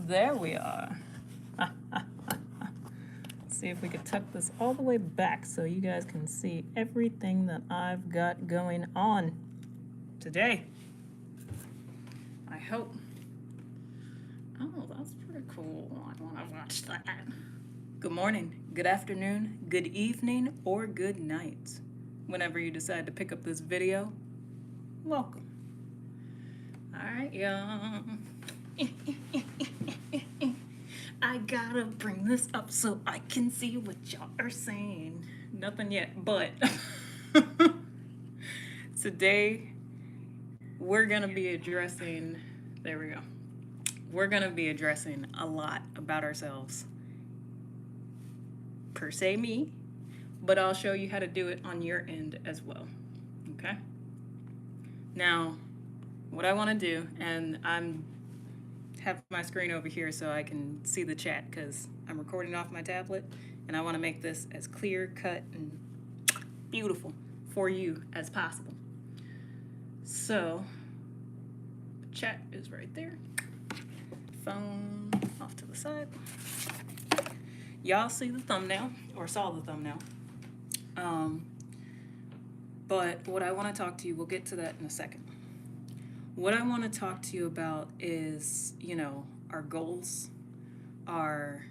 There we are. Let's see if we could tuck this all the way back so you guys can see everything that I've got going on today. I hope. Oh, that's pretty cool. I want to watch that. Good morning, good afternoon, good evening, or good night. Whenever you decide to pick up this video, welcome. All right, y'all. I gotta bring this up so I can see what y'all are saying. Nothing yet, but today we're gonna be addressing, there we go. We're gonna be addressing a lot about ourselves. Per se me, but I'll show you how to do it on your end as well, okay? Now, what I wanna do, and I'm have my screen over here so I can see the chat because I'm recording off my tablet and I want to make this as clear cut and beautiful for you as possible. So, chat is right there. Phone off to the side. Y'all see the thumbnail, or saw the thumbnail. But what I want to talk to you, we'll get to that in a second. What I want to talk to you about is, our goals, our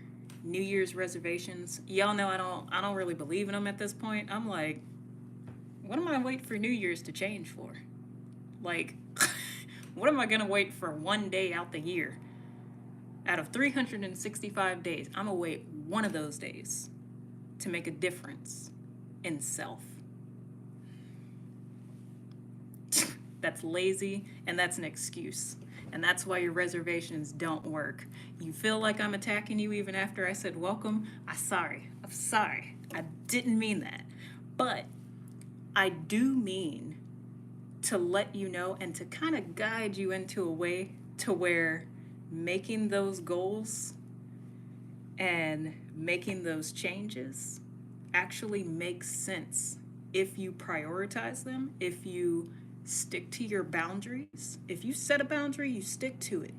New Year's reservations. Y'all know I don't really believe in them at this point. I'm like, what am I waiting for New Year's to change for? Like, what am I going to wait for one day out the year? Out of 365 days, I'm going to wait one of those days to make a difference in self. That's lazy, and that's an excuse. And that's why your reservations don't work. You feel like I'm attacking you even after I said welcome? I'm sorry. I didn't mean that. But I do mean to let you know and to kind of guide you into a way to where making those goals and making those changes actually makes sense if you prioritize them, if you stick to your boundaries. If you set a boundary, you stick to it.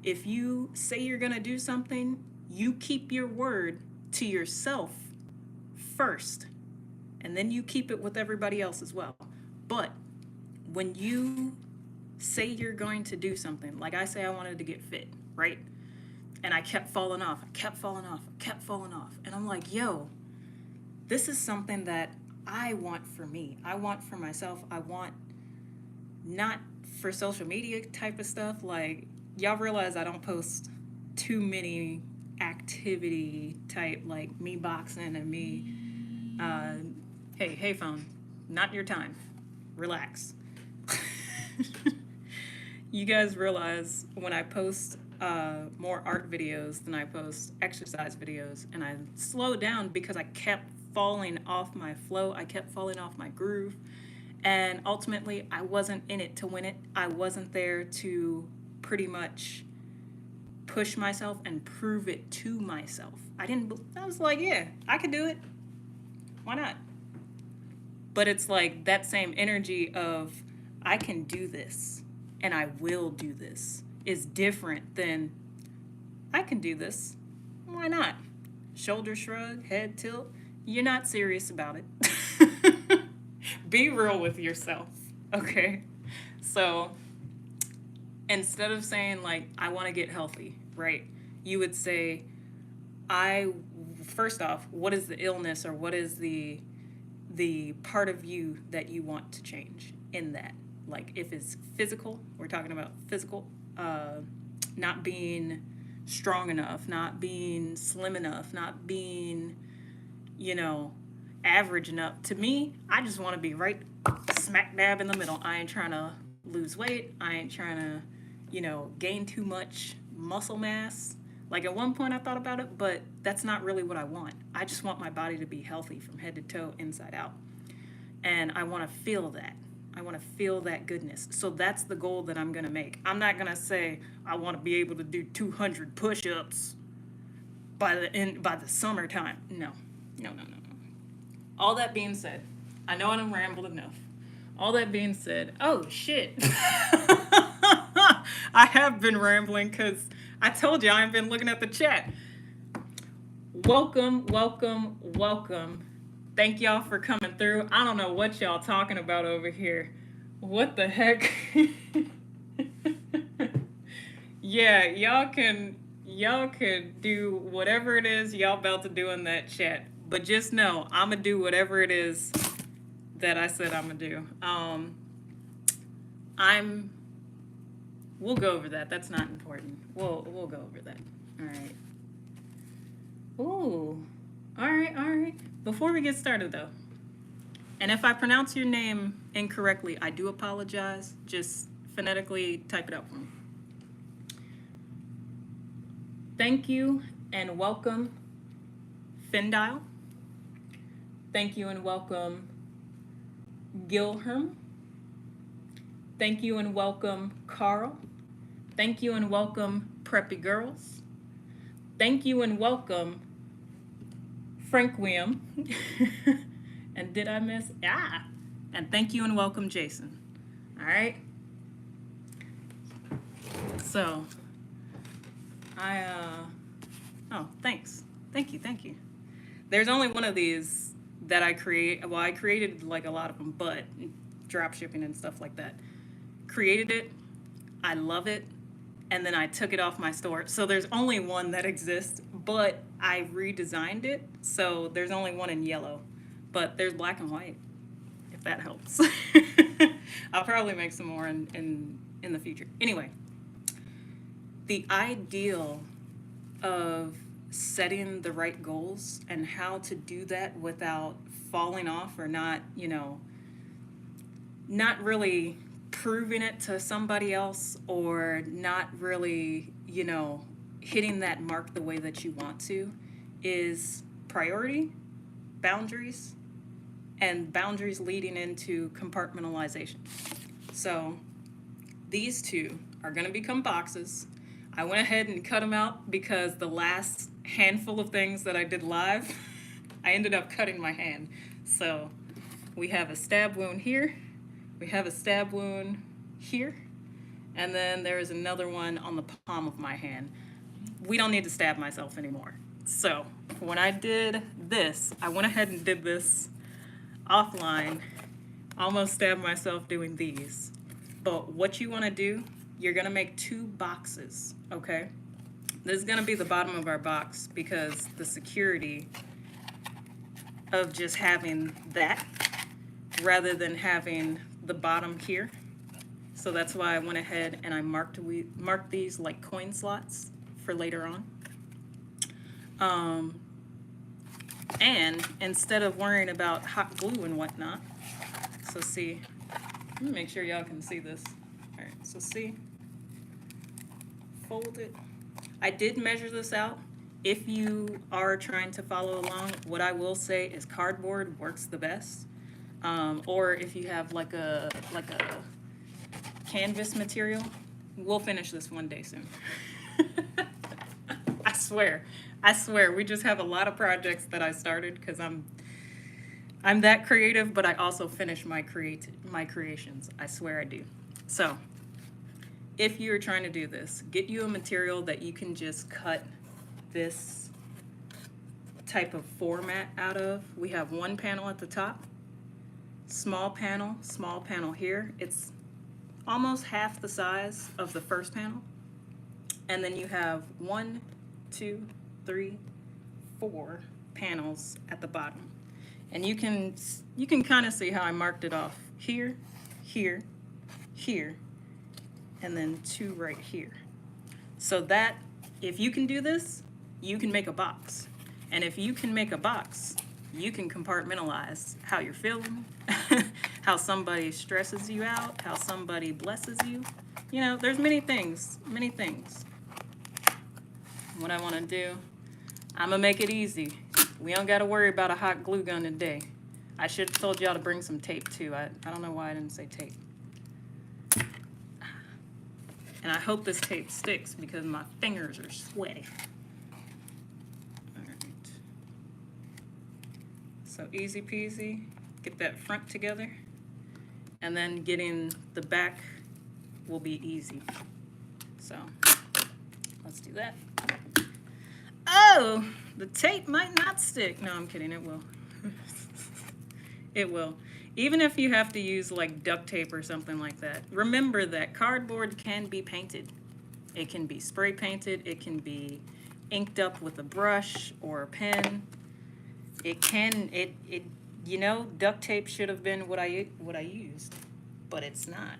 If you say you're going to do something, you keep your word to yourself first, and then you keep it with everybody else as well. But when you say you're going to do something, like I say I wanted to get fit, right? And I kept falling off. And I'm like, yo, this is something that I want for me. I want for myself. I want not for social media type of stuff. Like, y'all realize I don't post too many activity type, like me boxing and me, hey phone, not your time. Relax. You guys realize when I post more art videos than I post exercise videos, and I slowed down because I kept falling off my flow. I kept falling off my groove. And ultimately, I wasn't in it to win it. I wasn't there to pretty much push myself and prove it to myself. I was like, yeah, I could do it. Why not? But it's like that same energy of I can do this and I will do this is different than I can do this. Why not? Shoulder shrug, head tilt. You're not serious about it. Be real with yourself, okay? So instead of saying, like, I want to get healthy, right? You would say, first off, what is the illness or what is the part of you that you want to change in that? Like, if it's physical, we're talking about physical, not being strong enough, not being slim enough, not being, average enough. To me, I just want to be right smack dab in the middle. I ain't trying to lose weight. I ain't trying to, gain too much muscle mass. Like, at one point I thought about it, but that's not really what I want. I just want my body to be healthy from head to toe, inside out. And I want to feel that. I want to feel that goodness. So that's the goal that I'm going to make. I'm not going to say I want to be able to do 200 push-ups by the summertime. No. All that being said, I know I done rambled enough. All that being said, oh shit. I have been rambling because I told you I ain't been looking at the chat. Welcome, welcome, welcome. Thank y'all for coming through. I don't know what y'all talking about over here. What the heck? Yeah, y'all can do whatever it is y'all about to do in that chat. But just know I'ma do whatever it is that I said I'ma do. I'm we'll go over that. That's not important. We'll go over that. All right. Ooh. All right, all right. Before we get started though, and if I pronounce your name incorrectly, I do apologize. Just phonetically type it out for me. Thank you and welcome, Findile. Thank you and welcome, Gilherm. Thank you and welcome, Carl. Thank you and welcome, Preppy Girls. Thank you and welcome, Frank William. And did I miss? Ah! And thank you and welcome, Jason. All right? So, oh, thanks. Thank you. There's only one of these that I create. Well, I created like a lot of them, but drop shipping and stuff like that. Created it. I love it. And then I took it off my store. So there's only one that exists, but I redesigned it. So there's only one in yellow, but there's black and white, if that helps. I'll probably make some more in the future. Anyway, the ideal of setting the right goals and how to do that without falling off or not, not really proving it to somebody else or not really, hitting that mark the way that you want to is priority, boundaries, and boundaries leading into compartmentalization. So these two are going to become boxes. I went ahead and cut them out because the last handful of things that I did live, I ended up cutting my hand. So we have a stab wound here, we have a stab wound here, and then there is another one on the palm of my hand. We don't need to stab myself anymore. So when I did this, I went ahead and did this offline, almost stabbed myself doing these. But what you want to do, you're going to make two boxes, okay? This is going to be the bottom of our box because the security of just having that rather than having the bottom here. So that's why I went ahead and I marked these like coin slots for later on. And instead of worrying about hot glue and whatnot, so see, let me make sure y'all can see this. All right, so see, fold it. I did measure this out. If you are trying to follow along, what I will say is cardboard works the best. Or if you have like a canvas material, we'll finish this one day soon. I swear, we just have a lot of projects that I started because I'm that creative, but I also finish my creations. I swear I do. So if you're trying to do this, get you a material that you can just cut this type of format out of. We have one panel at the top, small panel here. It's almost half the size of the first panel. And then you have 1, 2, 3, 4 panels at the bottom. And you can kind of see how I marked it off here, here, here, and then 2 right here. So that if you can do this, you can make a box. And if you can make a box, you can compartmentalize how you're feeling, how somebody stresses you out, how somebody blesses you. There's many things. What I want to do, I'm going to make it easy. We don't got to worry about a hot glue gun today. I should have told y'all to bring some tape too. I don't know why I didn't say tape. And I hope this tape sticks because my fingers are sweaty. All right. So easy peasy, get that front together. And then getting the back will be easy. So Let's do that. Oh, the tape might not stick. No, I'm kidding, it will. It will. Even if you have to use like duct tape or something like that, remember that cardboard can be painted. It can be spray painted, it can be inked up with a brush or a pen. You know, duct tape should have been what I used, but it's not.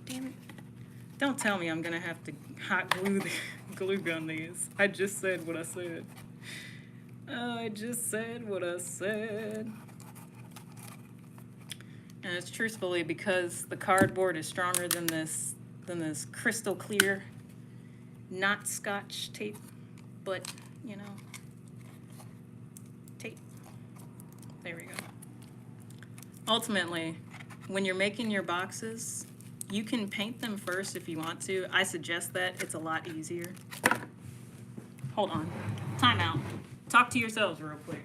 Damn it. Don't tell me I'm gonna have to hot glue gun these. I just said what I said. Oh, I just said what I said. And it's truthfully because the cardboard is stronger than this crystal clear, not Scotch tape, but you know, tape. There we go. Ultimately, when you're making your boxes, you can paint them first if you want to. I suggest that. It's a lot easier. Hold on. Time out. Talk to yourselves real quick.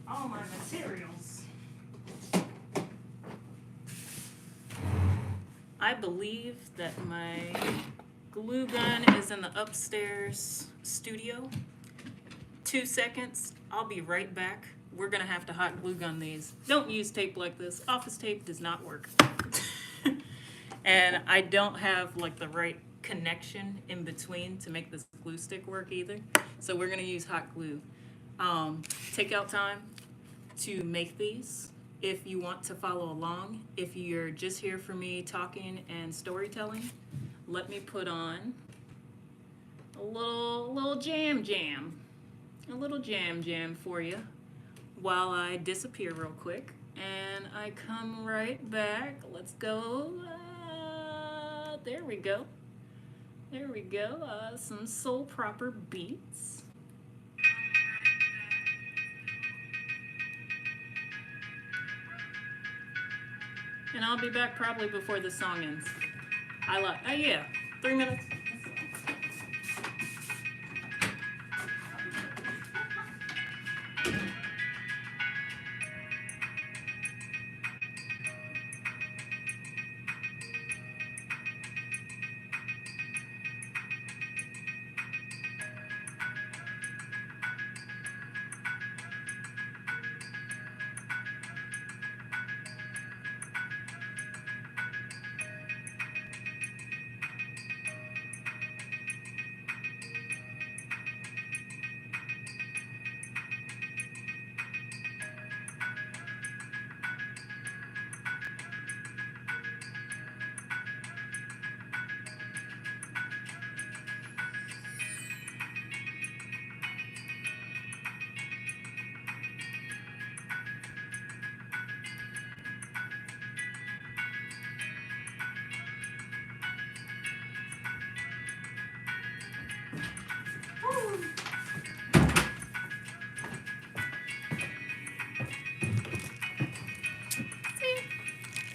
All my materials. I believe that my glue gun is in the upstairs studio. 2 seconds, I'll be right back. We're gonna have to hot glue gun these. Don't use tape like this. Office tape does not work. And I don't have like the right connection in between to make this glue stick work either. So we're gonna use hot glue. Take out time to make these. If you want to follow along, if you're just here for me talking and storytelling, let me put on a little jam for you while I disappear real quick. And I come right back. Let's go. There we go. There we go. Some soul proper beats. And I'll be back probably before the song ends. Oh yeah, 3 minutes.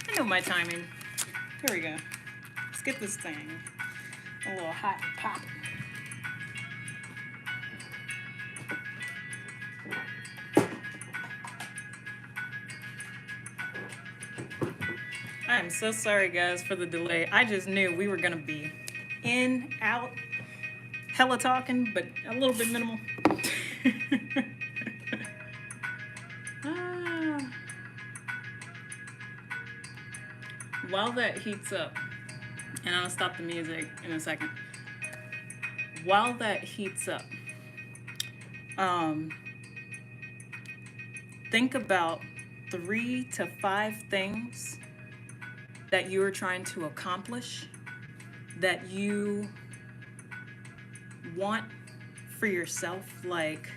I know my timing. Here we go. Let's get this thing a little hot and popping. I am so sorry, guys, for the delay. I just knew we were going to be in, out, hella talking, but a little bit minimal. While that heats up, and I'll stop the music in a second. While that heats up, think about 3 to 5 things that you are trying to accomplish that you want for yourself. Like,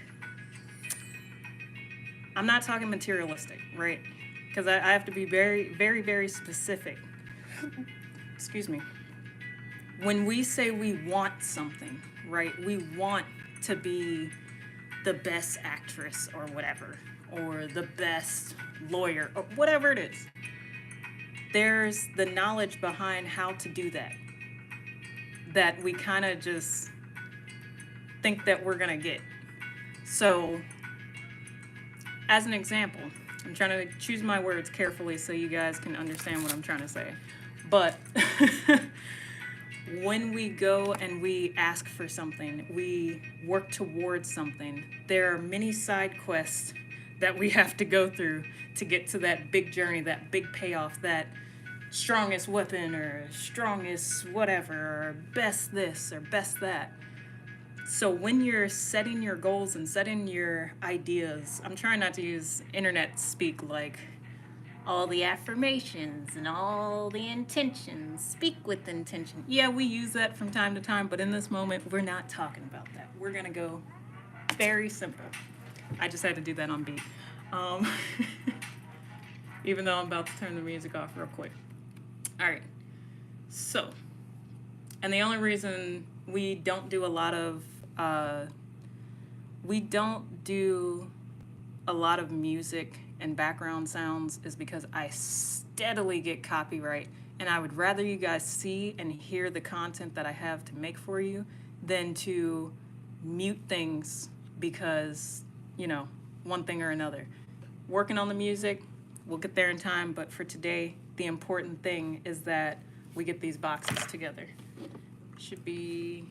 I'm not talking materialistic, right? Because I have to be very, very, very specific. Excuse me. When we say we want something, right? We want to be the best actress or whatever, or the best lawyer, or whatever it is. there's the knowledge behind how to do that we kind of just think that we're gonna get. So, as an example, I'm trying to choose my words carefully so you guys can understand what I'm trying to say. But when we go and we ask for something, we work towards something, there are many side quests that we have to go through to get to that big journey, that big payoff, that strongest weapon or strongest whatever, or best this or best that. So when you're setting your goals and setting your ideas, I'm trying not to use internet speak like all the affirmations and all the intentions, speak with intention. Yeah, we use that from time to time, but in this moment, we're not talking about that. We're gonna go very simple. I just had to do that on beat. Even though I'm about to turn the music off real quick. All right, so, and the only reason we don't do a lot of music and background sounds is because I steadily get copyright, and I would rather you guys see and hear the content that I have to make for you than to mute things because, you know, one thing or another. Working on the music, we'll get there in time, but for today, the important thing is that we get these boxes together. Should be...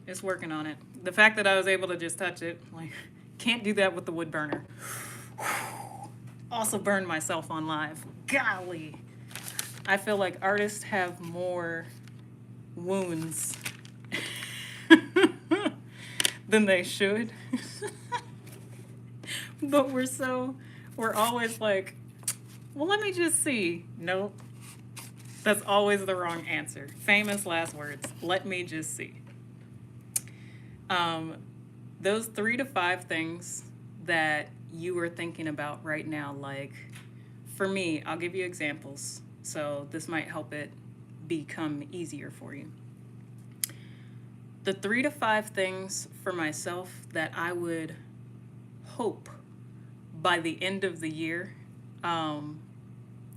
It's working on it. The fact that I was able to just touch it, like, can't do that with the wood burner. Also burned myself on live. Golly. I feel like artists have more wounds than they should. But we're always like, well, let me just see. Nope. That's always the wrong answer. Famous last words. Let me just see. Those 3 to 5 things that you are thinking about right now, like, for me, I'll give you examples. So this might help it become easier for you. The 3 to 5 things for myself that I would hope by the end of the year,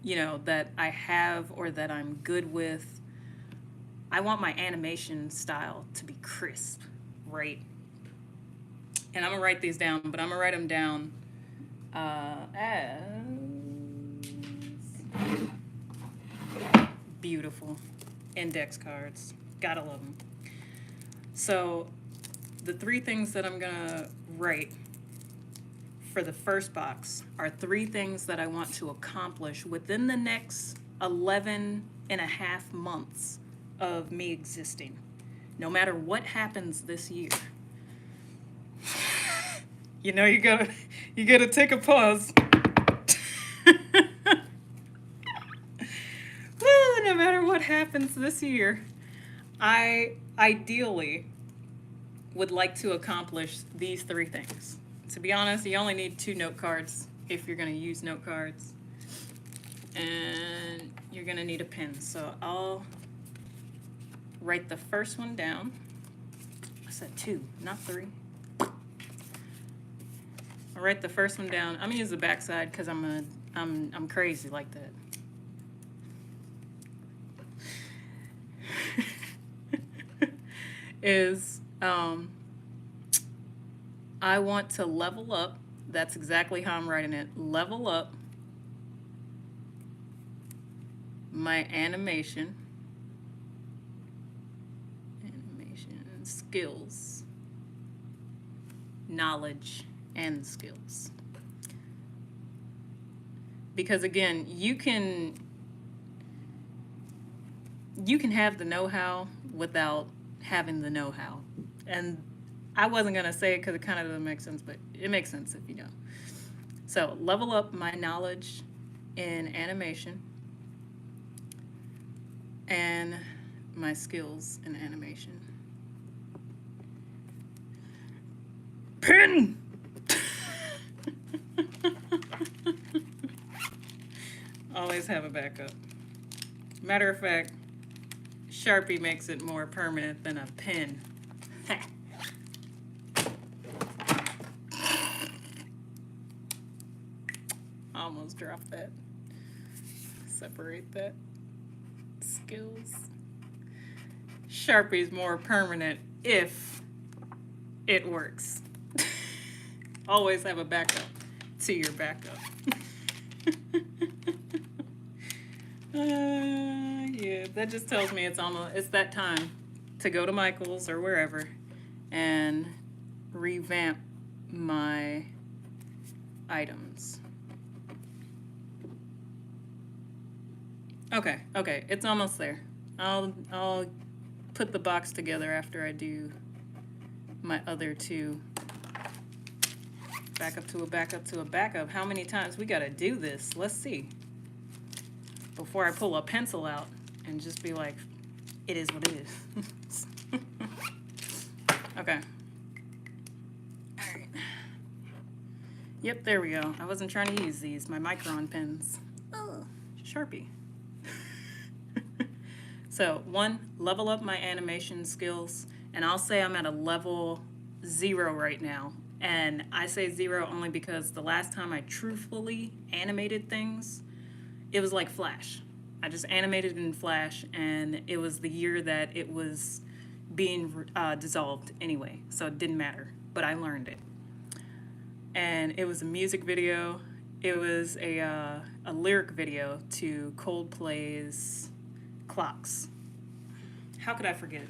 you know, that I have or that I'm good with. I want my animation style to be crisp, right? And I'm gonna write these down, but I'm gonna write them down as beautiful index cards. Gotta love them. So the 3 things that I'm gonna write for the first box are 3 things that I want to accomplish within the next 11 and a half months of me existing. No matter what happens this year. You know, you gotta take a pause. Well, no matter what happens this year, I ideally would like to accomplish these 3 things. To be honest, you only need 2 note cards if you're gonna use note cards. And you're gonna need a pen. So I'll write the first one down. I said 2, not 3. I'll write the first one down. I'm gonna use the back side because I'm crazy like that. Is I want to level up. That's exactly how I'm writing it. Level up my animation skills, knowledge, and skills. Because again, you can have the know-how without having the know-how. And I wasn't gonna say it because it kind of doesn't make sense, but it makes sense if you know. So level up my knowledge in animation and my skills in animation. Pen! Always have a backup. Matter of fact, Sharpie makes it more permanent than a pen. Almost dropped that. separate that. Skills. Sharpie's more permanent if it works. Always have a backup to your backup. Yeah, that just tells me it's that time to go to Michael's or wherever and revamp my items. Okay, it's almost there. I'll put the box together after I do my other two. Backup to a backup to a backup. How many times we gotta do this? Let's see. Before I pull a pencil out and just be like, it is what it is. Okay. All right. Yep, there we go. I wasn't trying to use these, my Micron pens. Oh, Sharpie. So, 1, level up my animation skills, and I'll say I'm at a level 0 right now. And I say 0 only because the last time I truthfully animated things, it was like Flash. I just animated in Flash, and it was the year that it was being dissolved anyway, so it didn't matter, but I learned it. And it was a music video. It was a lyric video to Coldplay's Clocks. How could I forget?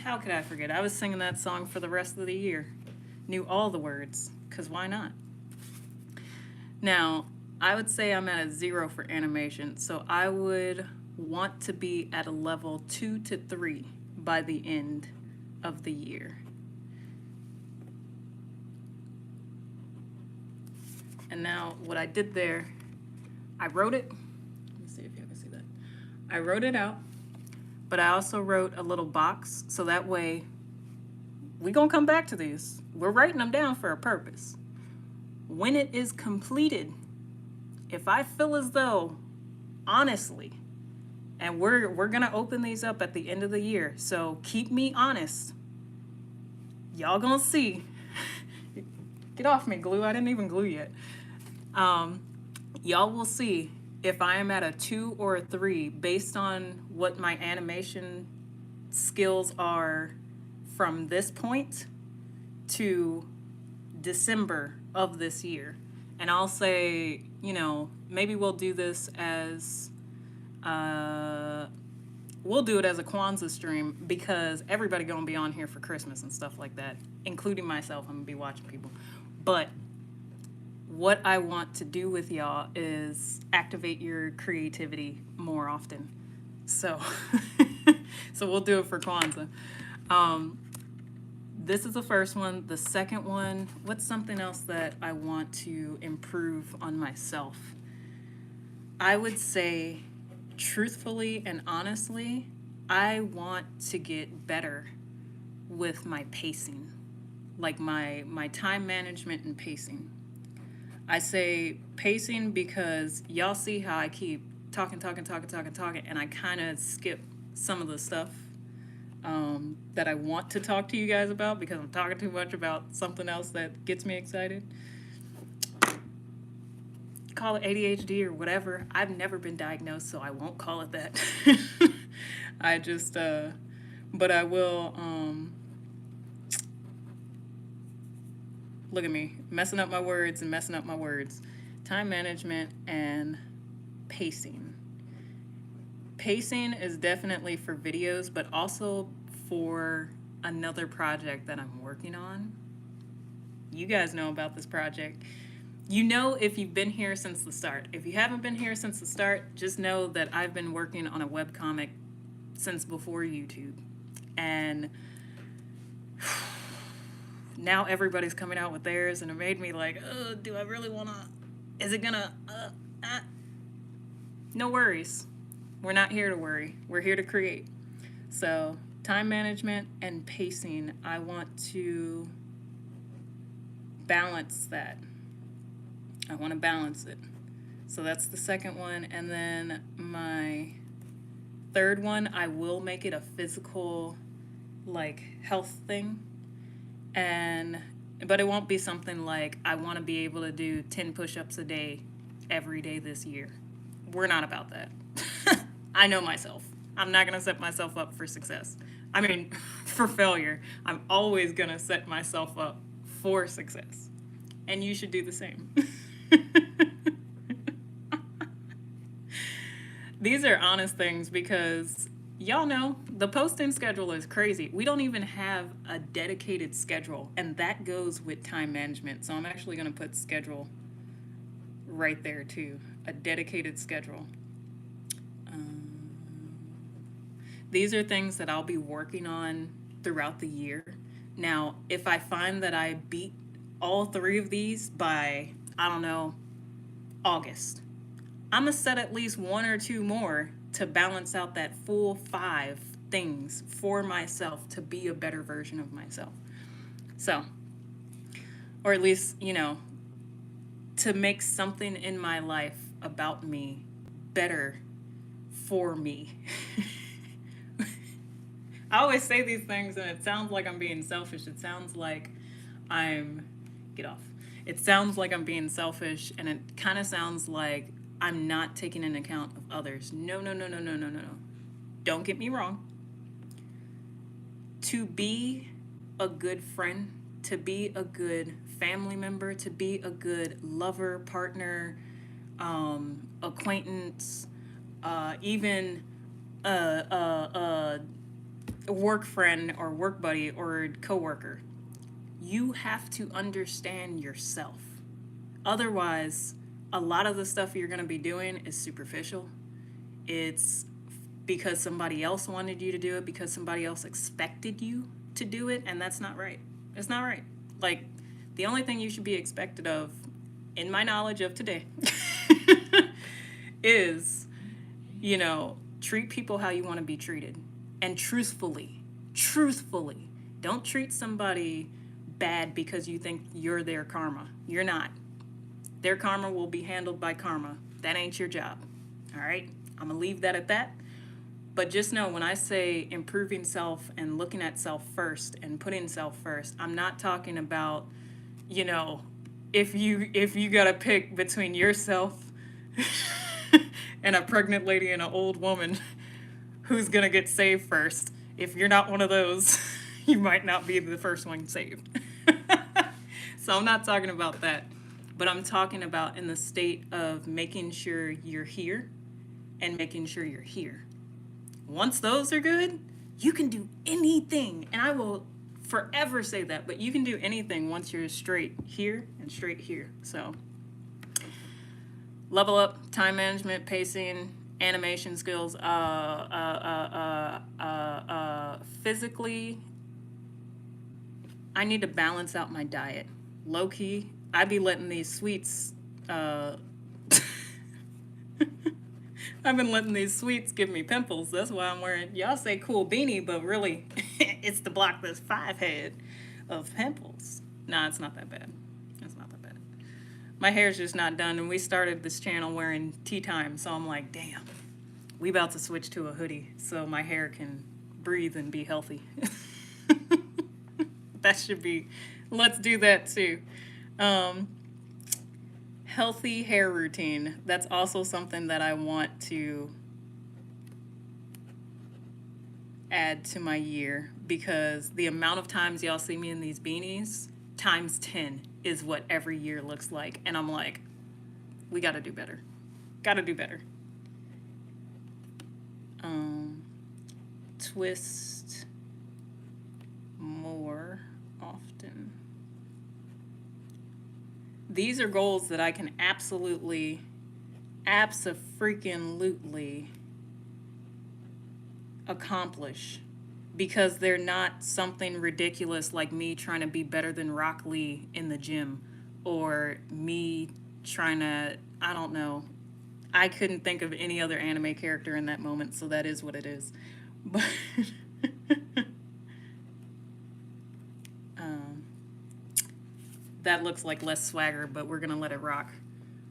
How could I forget? I was singing that song for the rest of the year. Knew all the words, because why not? Now, I would say I'm at a 0 for animation, so I would want to be at a level 2 to 3 by the end of the year. And now what I did there, I wrote it. Let me see if you can see that. I wrote it out, but I also wrote a little box, so that way we're gonna come back to these. We're writing them down for a purpose. When it is completed, if I feel as though, honestly, and we're gonna open these up at the end of the year, so keep me honest. Y'all gonna see. Get off me, glue. I didn't even glue yet. Y'all will see if I am at a 2 or a 3 based on what my animation skills are from this point to December of this year. And I'll say, you know, maybe we'll do this as, we'll do it as a Kwanzaa stream because everybody gonna be on here for Christmas and stuff like that, including myself. I'm gonna be watching people. But what I want to do with y'all is activate your creativity more often. So, so we'll do it for Kwanzaa. This is the first one. The second one, what's something else that I want to improve on myself? I would say, truthfully and honestly, I want to get better with my pacing, like my time management and pacing. I say pacing because y'all see how I keep talking, and I kind of skip some of the stuff that I want to talk to you guys about because I'm talking too much about something else that gets me excited. Call it ADHD or whatever. I've never been diagnosed, so I won't call it that. I just, but I will, look at me, messing up my words. Time management and pacing. Pacing is definitely for videos, but also for another project that I'm working on. You guys know about this project. You know if you've been here since the start. If you haven't been here since the start, just know that I've been working on a webcomic since before YouTube. And now everybody's coming out with theirs, and it made me like, oh, do I really want to, is it gonna, No worries. We're not here to worry. We're here to create. So time management and pacing, I want to balance that. I want to balance it. So that's the second one. And then my third one, I will make it a physical, like, health thing. But it won't be something like I want to be able to do 10 push-ups a day every day this year. We're not about that. I know myself. I'm not going to set myself up for success. I mean, for failure. I'm always going to set myself up for success. And you should do the same. These are honest things because y'all know the posting schedule is crazy. We don't even have a dedicated schedule, and that goes with time management. So I'm actually going to put schedule right there too, a dedicated schedule. These are things that I'll be working on throughout the year. Now, if I find that I beat all 3 of these by, I don't know, August, I'm going to set at least 1 or 2 more to balance out that full 5 things for myself to be a better version of myself. So, or at least, you know, to make something in my life about me better for me. I always say these things and it sounds like I'm being selfish. It sounds like It sounds like I'm being selfish, and it kind of sounds like I'm not taking into account of others. No. Don't get me wrong. To be a good friend, to be a good family member, to be a good lover, partner, acquaintance, even a work friend or work buddy or coworker, you have to understand yourself. Otherwise, a lot of the stuff you're going to be doing is superficial. It's because somebody else wanted you to do it, because somebody else expected you to do it, and that's not right. It's not right. Like, the only thing you should be expected of, in my knowledge of today, is, you know, treat people how you want to be treated. And truthfully. Don't treat somebody bad because you think you're their karma. You're not. Their karma will be handled by karma. That ain't your job. All right? I'm going to leave that at that. But just know when I say improving self and looking at self first and putting self first, I'm not talking about, you know, if you got to pick between yourself and a pregnant lady and an old woman, who's going to get saved first. If you're not one of those, you might not be the first one saved. So I'm not talking about that. But I'm talking about in the state of making sure you're here and making sure you're here. Once those are good, you can do anything. And I will forever say that, but you can do anything once you're straight here and straight here. So level up, time management, pacing, animation skills, physically, I need to balance out my diet. Low key, I be letting these sweets, I've been letting these sweets give me pimples. That's why I'm wearing, y'all say cool beanie, but really, it's to block this 5 head of pimples. Nah, it's not that bad. It's not that bad. My hair's just not done, and we started this channel wearing tea time, so I'm like, damn, we about to switch to a hoodie so my hair can breathe and be healthy. That should be, let's do that too. Healthy hair routine. That's also something that I want to add to my year, because the amount of times y'all see me in these beanies times 10 is what every year looks like. And I'm like, we got to do better. Got to do better. Twist more often. These are goals that I can absolutely accomplish, because they're not something ridiculous like me trying to be better than Rock Lee in the gym, or me trying to, I don't know. I couldn't think of any other anime character in that moment, so that is what it is. But that looks like less swagger, but we're gonna let it rock.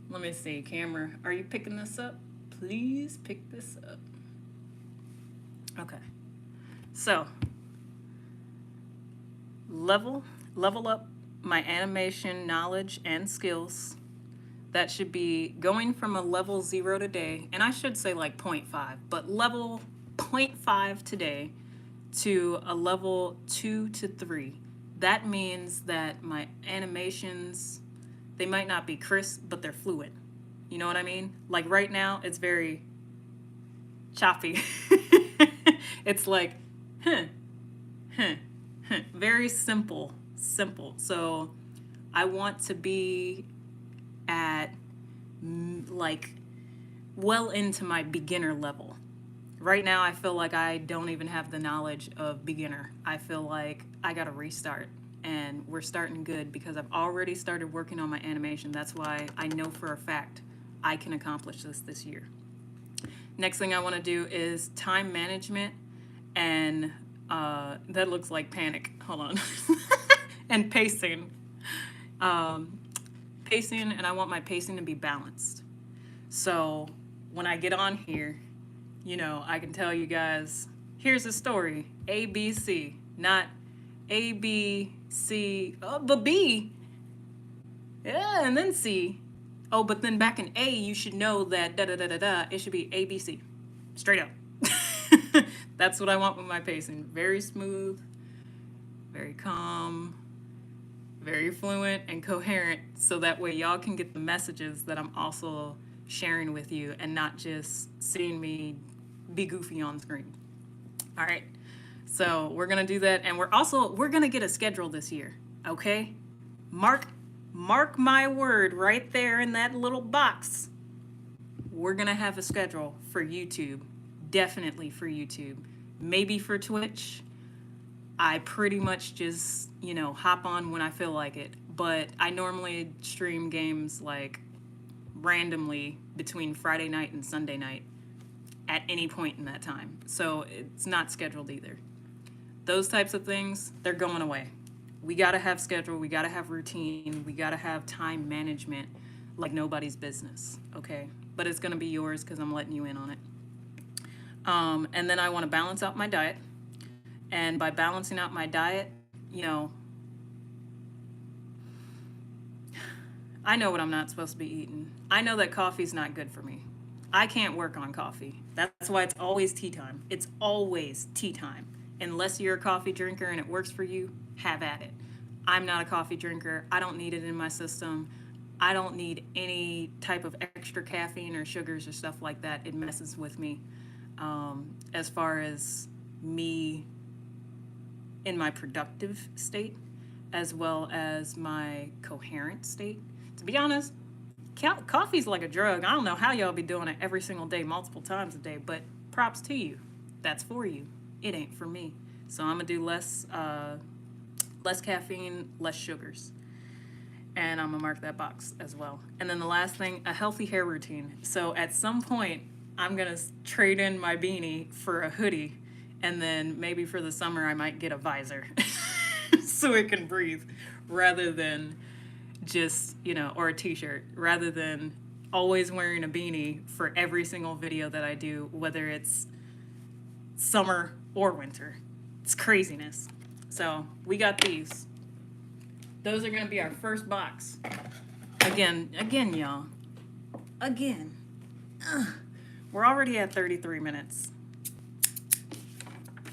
Let me see, camera, are you picking this up? Please pick this up. Okay, so level up my animation knowledge and skills, That should be going from a level 0 today, and I should say like 0.5, but level 0.5 today to a level 2 to 3. That means that my animations, they might not be crisp, but they're fluid. You know what I mean? Like right now, it's very choppy. It's like, huh, huh, huh. Very simple. So I want to be at like well into my beginner level. Right now, I feel like I don't even have the knowledge of beginner. I feel like I got to restart, and we're starting good because I've already started working on my animation. That's why I know for a fact I can accomplish this year. Next thing I want to do is time management, and that looks like panic. Hold on. And pacing. Pacing, and I want my pacing to be balanced. So when I get on here, you know, I can tell you guys, here's a story, A, B, C, not A, B, C, oh, but B, yeah, and then C. Oh, but then back in A, you should know that da-da-da-da-da, it should be A, B, C, straight up. That's what I want with my pacing. Very smooth, very calm, very fluent and coherent, so that way y'all can get the messages that I'm also sharing with you and not just seeing me be goofy on screen. All right, so we're gonna do that, and we're gonna get a schedule this year. Okay, mark my word right there in that little box. We're gonna have a schedule for YouTube, definitely for YouTube, maybe for Twitch. I pretty much just, you know, hop on when I feel like it, but I normally stream games like randomly between Friday night and Sunday night at any point in that time. So it's not scheduled either. Those types of things, they're going away. We gotta have schedule, we gotta have routine, we gotta have time management like nobody's business, okay? But it's gonna be yours because I'm letting you in on it. And then I wanna balance out my diet. And by balancing out my diet, you know, I know what I'm not supposed to be eating. I know that coffee's not good for me. I can't work on coffee. That's why it's always tea time. It's always tea time. Unless you're a coffee drinker and it works for you, have at it. I'm not a coffee drinker. I don't need it in my system. I don't need any type of extra caffeine or sugars or stuff like that. It messes with me. As far as me in my productive state, as well as my coherent state. To be honest, coffee's like a drug. I don't know how y'all be doing it every single day, multiple times a day, but props to you. That's for you. It ain't for me. So I'm gonna do less caffeine, less sugars. And I'm gonna mark that box as well. And then the last thing, a healthy hair routine. So at some point, I'm gonna trade in my beanie for a hoodie, and then maybe for the summer I might get a visor so it can breathe, rather than just, you know, or a t-shirt, rather than always wearing a beanie for every single video that I do, whether it's summer or winter. It's craziness. So we got these. Those are gonna be our first box. Again, y'all. Again. We're already at 33 minutes.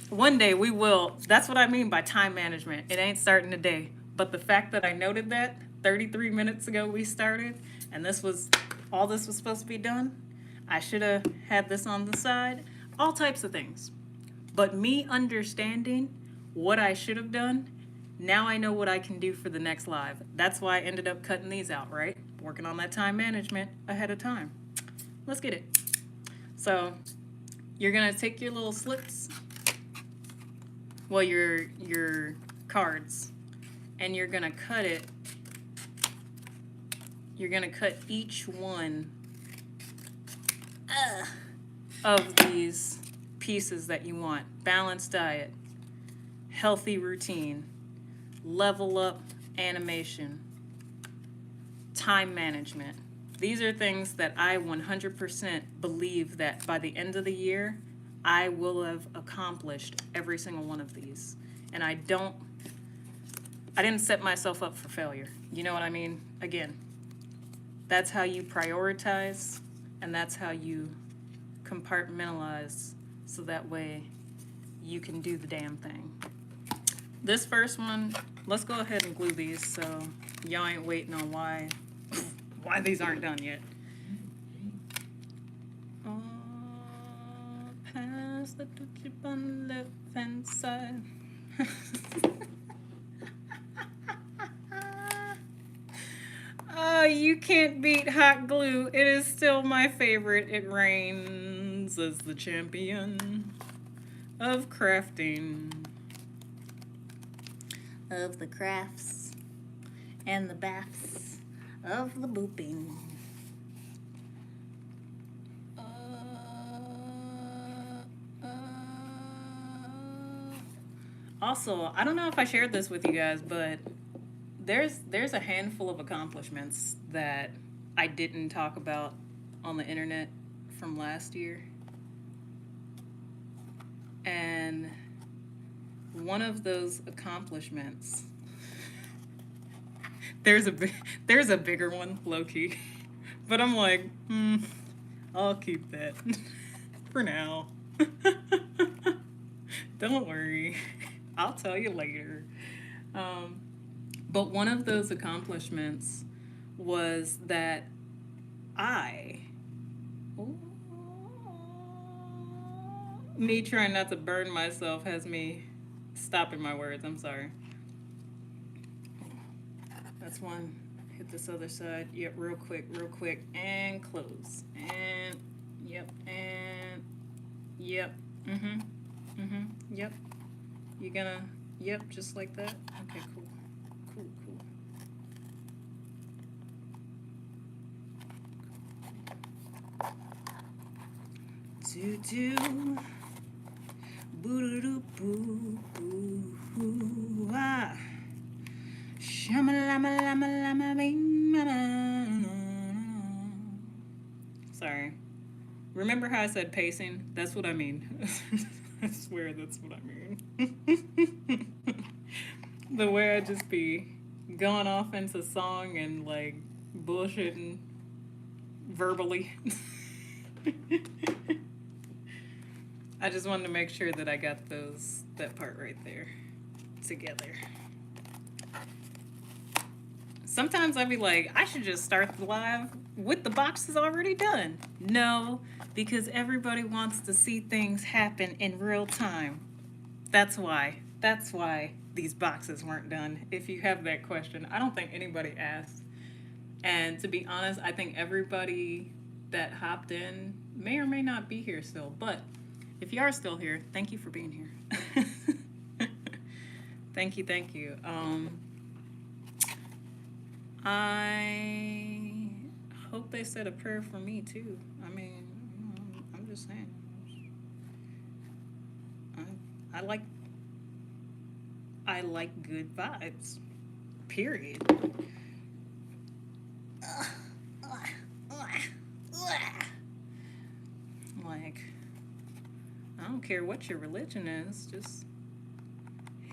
One day we will. That's what I mean by time management. It ain't starting today. But the fact that I noted that 33 minutes ago we started, and all this was supposed to be done, I should have had this on the side. All types of things. But me understanding what I should have done, now I know what I can do for the next live. That's why I ended up cutting these out, right? Working on that time management ahead of time. Let's get it. So you're gonna take your little slips, well, your cards, and you're gonna cut it. You're gonna cut each one of these pieces that you want. Balanced diet, healthy routine, level up animation, time management. These are things that I 100% believe that by the end of the year, I will have accomplished every single one of these. And I didn't set myself up for failure. You know what I mean? Again, That's how you prioritize, and that's how you compartmentalize, so that way you can do the damn thing. This first one, let's go ahead and glue these so y'all ain't waiting on why these aren't done yet. Past the touchy on the left-hand side. Oh, you can't beat hot glue. It is still my favorite. It reigns as the champion of crafting. Of the crafts and the baths of the booping. Also, I don't know if I shared this with you guys, but there's a handful of accomplishments that I didn't talk about on the internet from last year. And one of those accomplishments, there's a bigger one, low-key. But I'm like, I'll keep that for now. Don't worry. I'll tell you later. But one of those accomplishments was that me trying not to burn myself has me stopping my words. I'm sorry. That's one. Hit this other side. Yep, real quick. And close. And, yep, and, yep. Yep. You're gonna, yep, just like that. Okay, cool. Do boo doo boo boo ah shama lama lama lama bing mama. Sorry. Remember how I said pacing? That's what I mean. I swear that's what I mean. The way I just be going off into song and like bullshitting verbally. I just wanted to make sure that I got that part right there together. Sometimes I'd be like, I should just start the live with the boxes already done. No, because everybody wants to see things happen in real time. That's why these boxes weren't done. If you have that question, I don't think anybody asked. And to be honest, I think everybody that hopped in may or may not be here still, but if you are still here, thank you for being here. Thank you. I hope they said a prayer for me too. I mean, I'm just saying. I like good vibes. Period. Like, I don't care what your religion is, just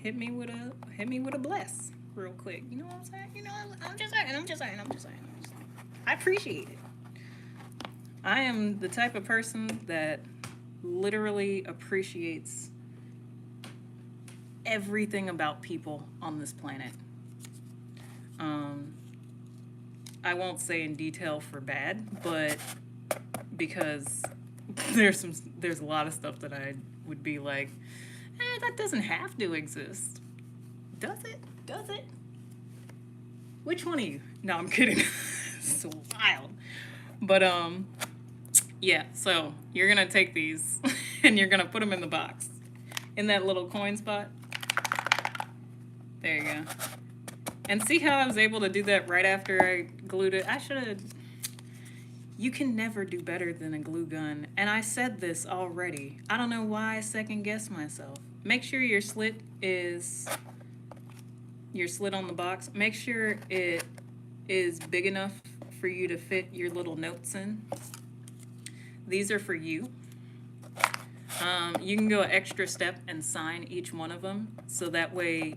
hit me with a bless real quick. You know what I'm saying? You know, I'm just saying. I appreciate it. I am the type of person that literally appreciates everything about people on this planet. I won't say in detail for bad, but because there's a lot of stuff that I would be like, that doesn't have to exist. Does it? Which one of you? No, I'm kidding. It's wild. But yeah, so you're gonna take these and you're gonna put them in the box in that little coin spot. There you go. And see how I was able to do that right after I glued it? I should have. You can never do better than a glue gun. And I said this already. I don't know why I second guess myself. Make sure your slit on the box, make sure it is big enough for you to fit your little notes in. These are for you. You can go an extra step and sign each one of them, so that way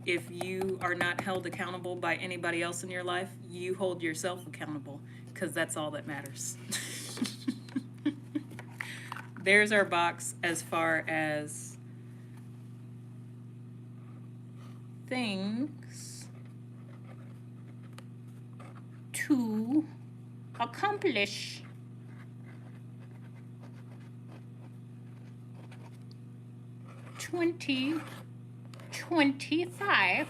if you are not held accountable by anybody else in your life, you hold yourself accountable. because that's all that matters. There's our box as far as things to accomplish. $20.25.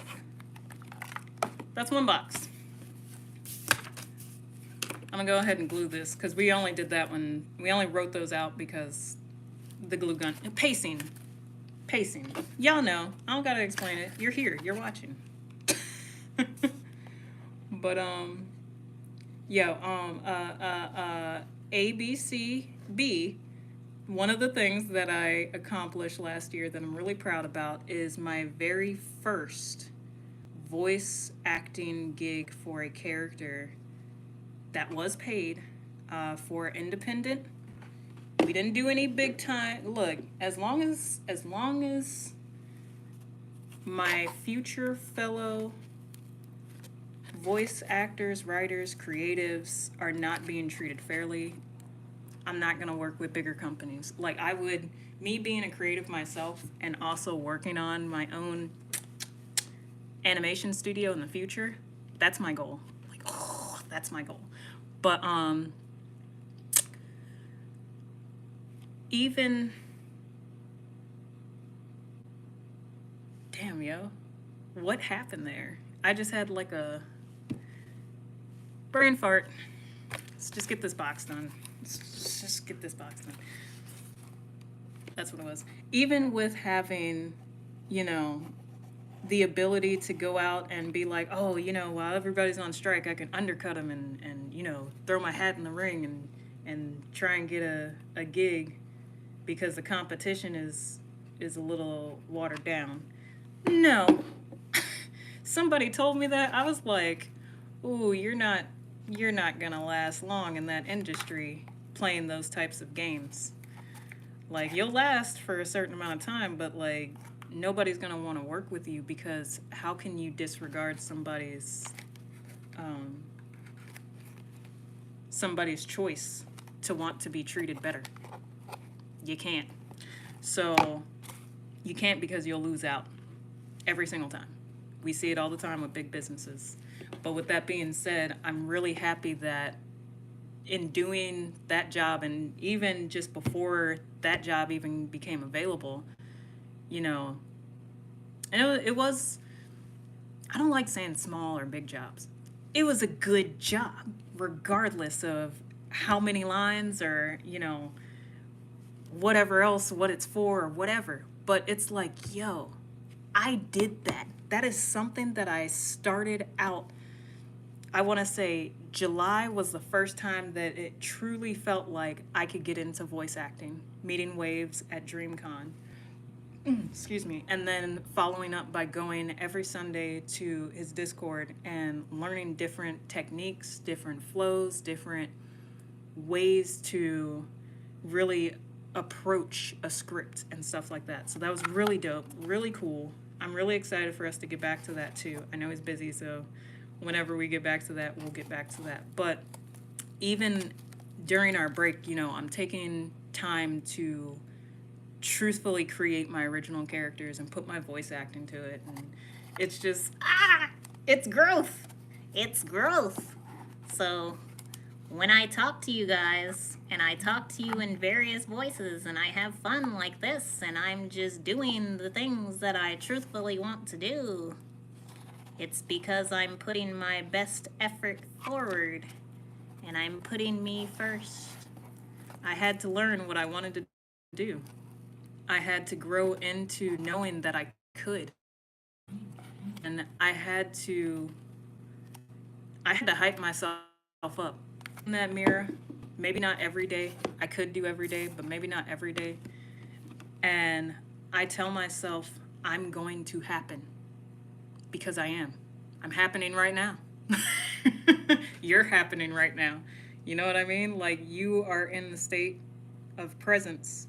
That's one box. I'm gonna go ahead and glue this because we only did that one. We only wrote those out because the glue gun pacing. Y'all know. I don't gotta explain it. You're here. You're watching. But ABCB. One of the things that I accomplished last year that I'm really proud about is my very first voice acting gig for a character that was paid for independent. We didn't do any big time. Look, as long as my future fellow voice actors, writers, creatives are not being treated fairly, I'm not gonna work with bigger companies. Like I would, me being a creative myself and also working on my own animation studio in the future, that's my goal. Like, oh, that's my goal. But even, damn, yo, what happened there? I just had like a brain fart. Let's just get this box done. Let's just get this box done. That's what it was. Even with having, you know, the ability to go out and be like, oh, you know, while everybody's on strike, I can undercut them and you know, throw my hat in the ring and try and get a gig because the competition is a little watered down. No. Somebody told me that. I was like, ooh, you're not gonna last long in that industry playing those types of games. Like, you'll last for a certain amount of time, but like nobody's gonna want to work with you because how can you disregard somebody's choice to want to be treated better? You can't. So you can't because you'll lose out every single time. We see it all the time with big businesses. But with that being said, I'm really happy that in doing that job, and even just before that job even became available, you know, and it was, I don't like saying small or big jobs. It was a good job, regardless of how many lines or, you know, whatever else, what it's for or whatever. But it's like, yo, I did that. That is something that I started out, I want to say July was the first time that it truly felt like I could get into voice acting, meeting Waves at DreamCon. Excuse me. And then following up by going every Sunday to his Discord and learning different techniques, different flows, different ways to really approach a script and stuff like that. So that was really dope, really cool. I'm really excited for us to get back to that too. I know he's busy, so whenever we get back to that, we'll get back to that. But even during our break, you know, I'm taking time to truthfully create my original characters and put my voice acting to it. And it's just, it's growth. It's growth. So when I talk to you guys, and I talk to you in various voices, and I have fun like this, and I'm just doing the things that I truthfully want to do, it's because I'm putting my best effort forward, and I'm putting me first. I had to learn what I wanted to do. I had to grow into knowing that I could. And I had to hype myself up in that mirror. Maybe not every day. I could do every day, but maybe not every day. And I tell myself, I'm going to happen. Because I am. I'm happening right now. You're happening right now. You know what I mean? Like, you are in the state of presence.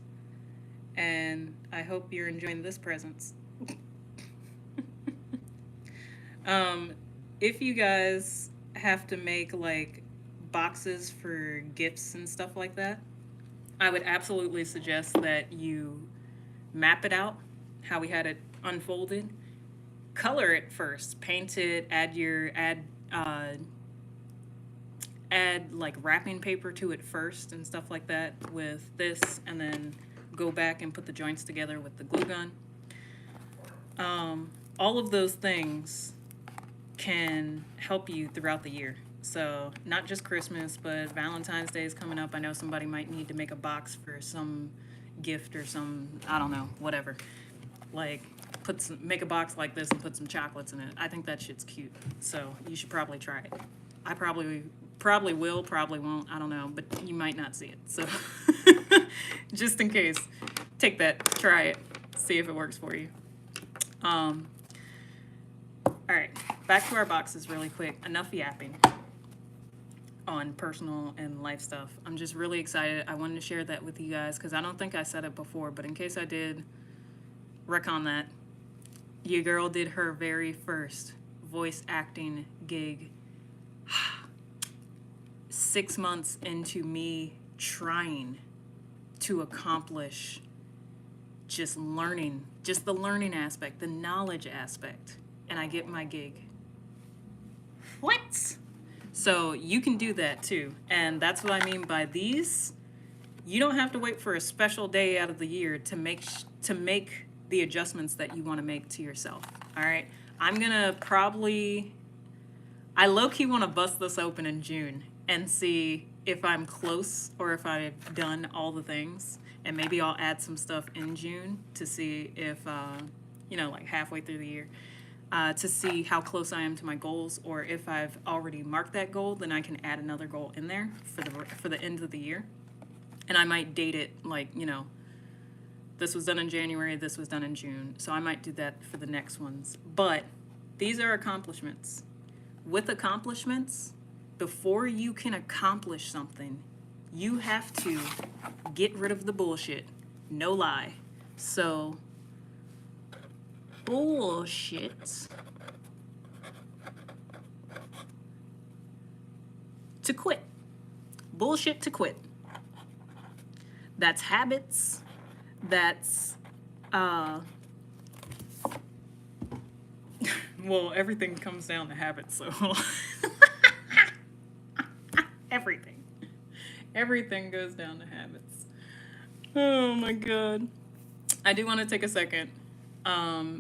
And I hope you're enjoying this presence. If you guys have to make like boxes for gifts and stuff like that, I would absolutely suggest that you map it out how we had it unfolded, color it first, paint it, add like wrapping paper to it first and stuff like that with this, and then go back and put the joints together with the glue gun. All of those things can help you throughout the year. So not just Christmas, but Valentine's Day is coming up. I know somebody might need to make a box for some gift or some, I don't know, whatever. Like make a box like this and put some chocolates in it. I think that shit's cute. So you should probably try it. I probably will, probably won't, I don't know, but you might not see it. So just in case, take that, try it, see if it works for you. All right, back to our boxes really quick. Enough yapping on personal and life stuff. I'm just really excited. I wanted to share that with you guys because I don't think I said it before, but in case I did, on that. Your girl did her very first voice acting gig. 6 months into me trying to accomplish just learning, just the learning aspect, the knowledge aspect, and I get my gig. What? So you can do that too, and that's what I mean by these. You don't have to wait for a special day out of the year to make the adjustments that you want to make to yourself. All right, I'm gonna I low-key want to bust this open in June and see if I'm close or if I've done all the things, and maybe I'll add some stuff in June to see if like halfway through the year, to see how close I am to my goals, or if I've already marked that goal, then I can add another goal in there for the end of the year. And I might date it like, this was done in January, this was done in June. So I might do that for the next ones. But these are accomplishments. With accomplishments, before you can accomplish something, you have to get rid of the bullshit. No lie. So, bullshit to quit. Bullshit to quit. That's habits. That's, well, everything comes down to habits, so. Everything goes down to habits. Oh my God. I do want to take a second,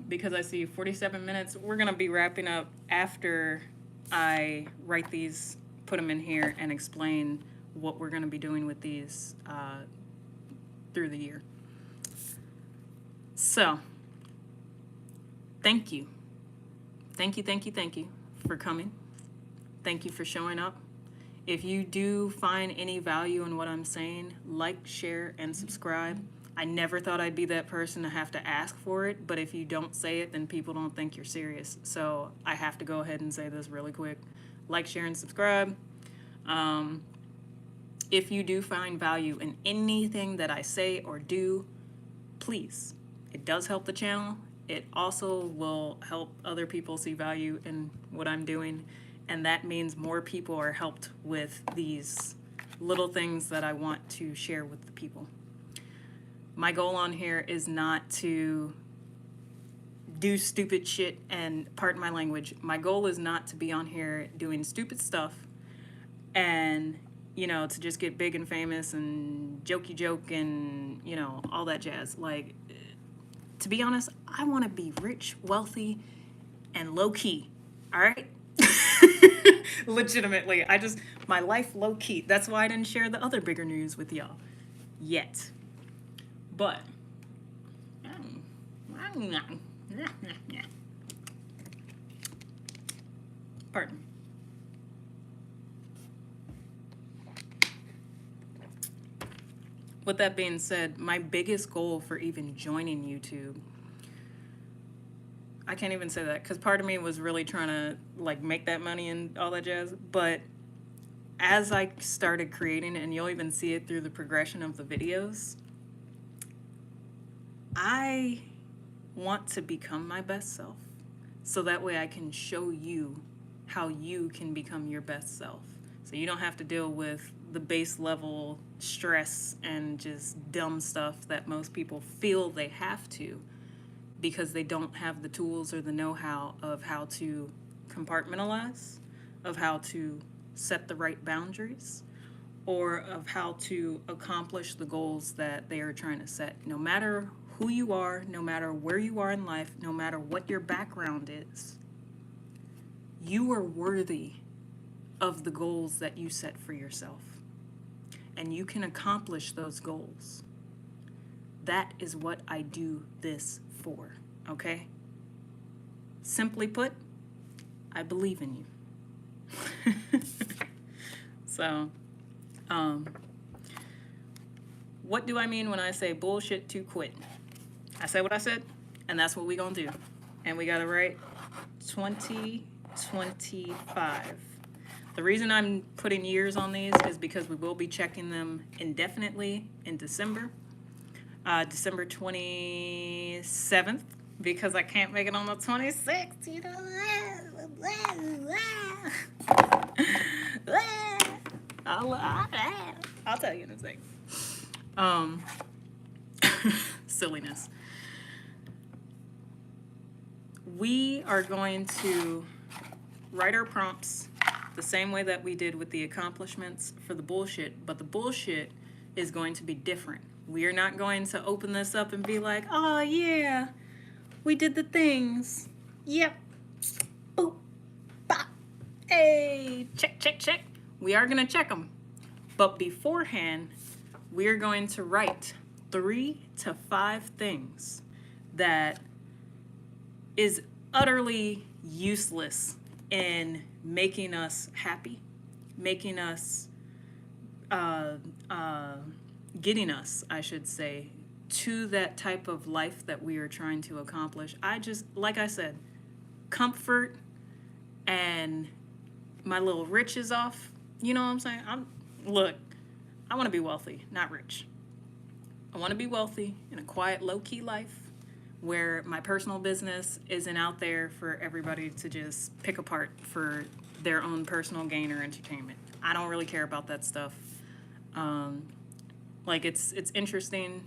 because I see 47 minutes. We're going to be wrapping up after I write these, put them in here, and explain what we're going to be doing with these through the year. So, thank you. Thank you for coming. Thank you for showing up. If you do find any value in what I'm saying, like, share, and subscribe. I never thought I'd be that person to have to ask for it, but if you don't say it, then people don't think you're serious. So I have to go ahead and say this really quick. Like, share, and subscribe. If you do find value in anything that I say or do, please. It does help the channel. It also will help other people see value in what I'm doing. And that means more people are helped with these little things that I want to share with the people. My goal on here is not to do stupid shit, and pardon my language, my goal is not to be on here doing stupid stuff and, to just get big and famous and jokey joke and, all that jazz. Like, to be honest, I want to be rich, wealthy, and low-key, all right? Legitimately, my life low-key. That's why I didn't share the other bigger news with y'all yet. But, pardon. With that being said, my biggest goal for even joining YouTube, I can't even say that because part of me was really trying to make that money and all that jazz. But as I started creating, and you'll even see it through the progression of the videos, I want to become my best self. So that way I can show you how you can become your best self. So you don't have to deal with the base level stress and just dumb stuff that most people feel they have to, because they don't have the tools or the know-how of how to compartmentalize, of how to set the right boundaries, or of how to accomplish the goals that they are trying to set. No matter who you are, no matter where you are in life, no matter what your background is, you are worthy of the goals that you set for yourself. And you can accomplish those goals. That is what I do this for, okay? Simply put, I believe in you. So, what do I mean when I say bullshit to quit? I said what I said, and that's what we gonna do. And we gotta write 2025. The reason I'm putting years on these is because we will be checking them indefinitely in December. December 27th, because I can't make it on the 26th, you know. I'll tell you in a second. Silliness. We are going to write our prompts the same way that we did with the accomplishments for the bullshit, but the bullshit is going to be different. We are not going to open this up and be like, oh yeah, we did the things. Yep. Boop. Bop. Hey, check, check, check. We are going to check them. But beforehand, we are going to write 3 to 5 things that is utterly useless in making us happy, making us, getting us, I should say, to that type of life that we are trying to accomplish. Like I said, comfort and my little rich is off. You know what I'm saying? Look, I want to be wealthy, not rich. I want to be wealthy in a quiet, low-key life where my personal business isn't out there for everybody to just pick apart for their own personal gain or entertainment. I don't really care about that stuff. It's interesting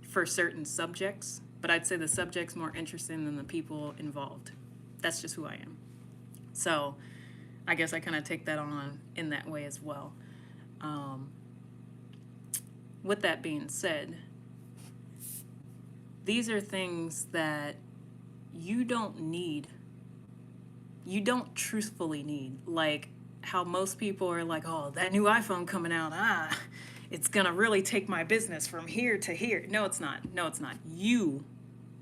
for certain subjects, but I'd say the subject's more interesting than the people involved. That's just who I am. So I guess I kind of take that on in that way as well. With that being said, these are things that you don't need. You don't truthfully need. Like how most people are like, oh, that new iPhone coming out, it's gonna really take my business from here to here. No, it's not. No, it's not. You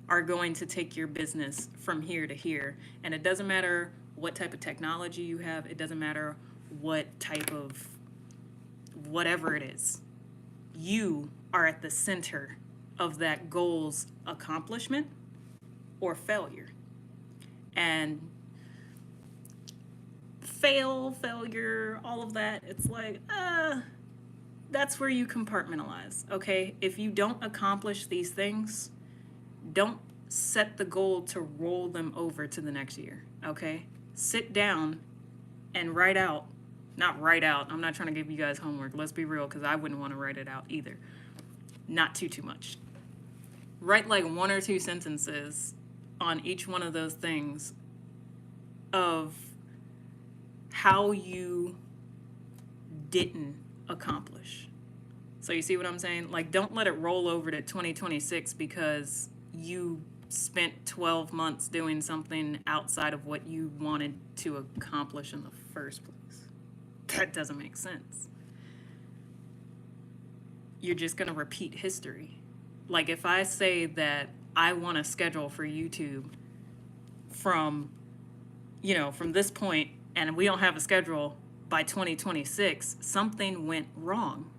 are going to take your business from here to here. And it doesn't matter what type of technology you have. It doesn't matter what type of whatever it is. You are at the center of that goal's accomplishment or failure. And failure, all of that, it's like, that's where you compartmentalize, okay? If you don't accomplish these things, don't set the goal to roll them over to the next year, okay? Sit down and not write out, I'm not trying to give you guys homework, let's be real, because I wouldn't want to write it out either. Not too much. Write like 1 or 2 sentences on each one of those things of how you didn't accomplish. So you see what I'm saying? Like, don't let it roll over to 2026 because you spent 12 months doing something outside of what you wanted to accomplish in the first place. That doesn't make sense. You're just going to repeat history. Like if I say that I want a schedule for YouTube from this point and we don't have a schedule by 2026, something went wrong.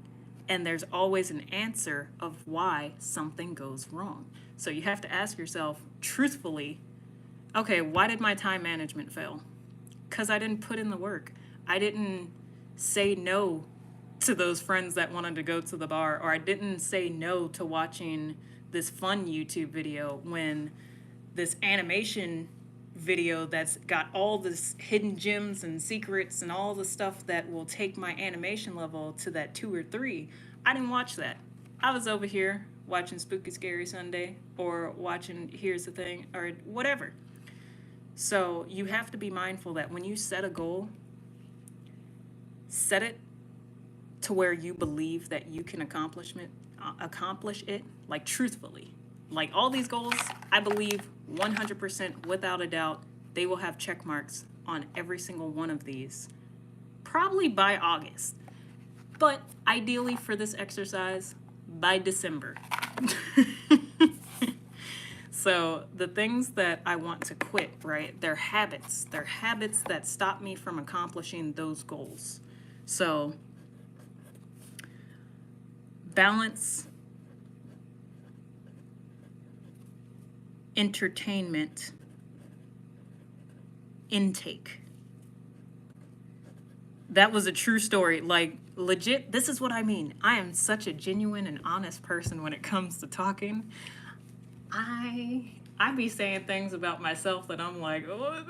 And there's always an answer of why something goes wrong. So you have to ask yourself truthfully, okay, why did my time management fail? Because I didn't put in the work. I didn't say no to those friends that wanted to go to the bar, or I didn't say no to watching this fun YouTube video when this animation video that's got all this hidden gems and secrets and all the stuff that will take my animation level to that 2 or 3. I didn't watch that. I was over here watching Spooky Scary Sunday or watching Here's the Thing or whatever. So you have to be mindful that when you set a goal, set it to where you believe that you can accomplish it, like truthfully. Like all these goals, I believe 100% without a doubt, they will have check marks on every single one of these, probably by August. But ideally for this exercise, by December. So the things that I want to quit, right? They're habits. They're habits that stop me from accomplishing those goals. So balance entertainment intake. That was a true story. Like legit, this is what I mean. I am such a genuine and honest person when it comes to talking. I be saying things about myself that I'm like, oh,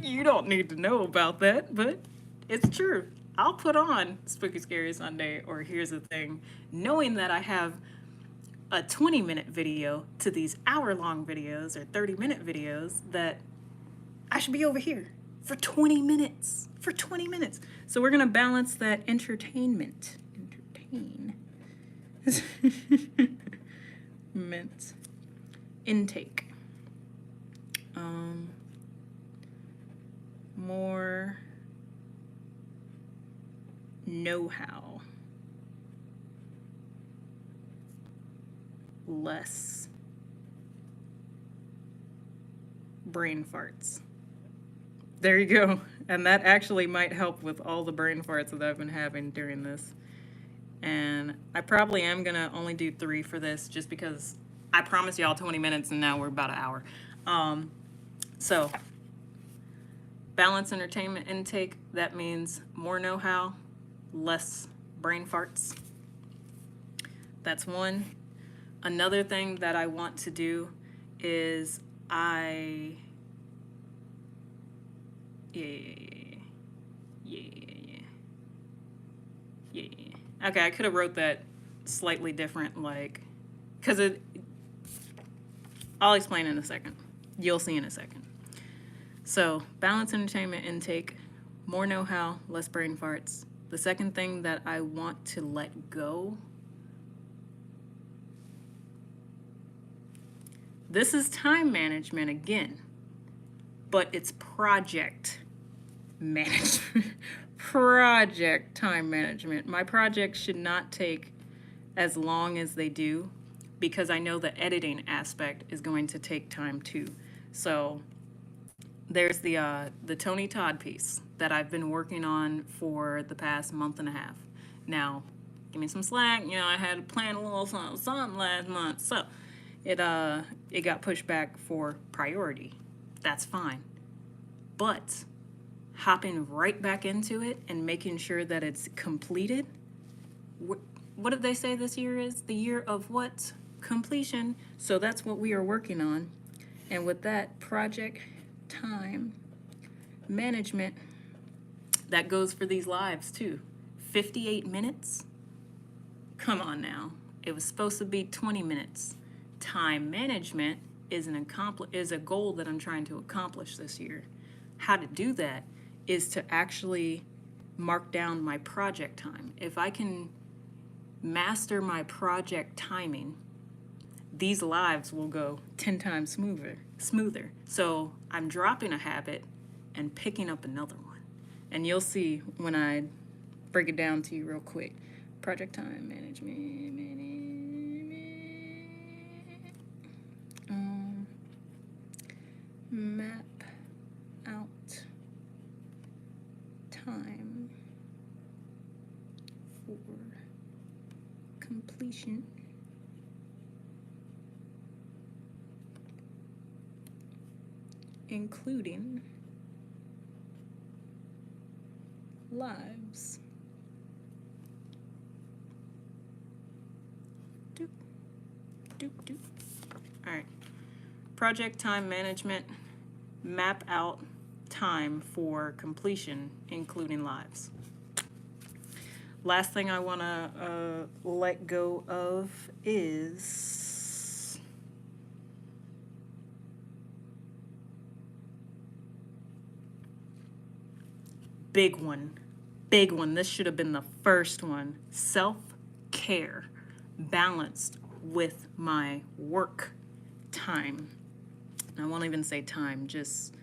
you don't need to know about that, but it's true. I'll put on Spooky Scary Sunday or Here's the Thing, knowing that I have a 20-minute video to these hour-long videos or 30-minute videos that I should be over here for 20 minutes. For 20 minutes. So we're going to balance that entertainment. Intake. More know-how. Less brain farts. There you go. And that actually might help with all the brain farts that I've been having during this. And I probably am going to only do 3 for this just because I promised y'all 20 minutes and now we're about an hour. So, balance entertainment intake, that means more know-how, less brain farts. That's one. Another thing that I want to do is Okay, I could have wrote that slightly different, like, because I'll explain in a second. You'll see in a second. So, balance entertainment intake, more know-how, less brain farts. The second thing that I want to let go, this is time management again, but it's project management. Project time management. My projects should not take as long as they do because I know the editing aspect is going to take time too. So there's the Tony Todd piece that I've been working on for the past month and a half. Now, give me some slack. You know, I had to plan a little something last month, so it got pushed back for priority. That's fine, but hopping right back into it and making sure that it's completed. What did they say this year is? The year of what? Completion. So that's what we are working on. And with that, project time management, that goes for these lives too. 58 minutes? Come on now. It was supposed to be 20 minutes. Time management is a goal that I'm trying to accomplish this year. How to do that is to actually mark down my project time. If I can master my project timing, these lives will go 10 times smoother. So I'm dropping a habit and picking up another one. And you'll see when I break it down to you real quick. Project time management. Map out time for completion. Including lives. Doop, doop, doop. All right. Project time management, map out time for completion, including lives. Last thing I want to let go of is big one. This should have been the first one. Self-care, balanced with my work time. I won't even say time, just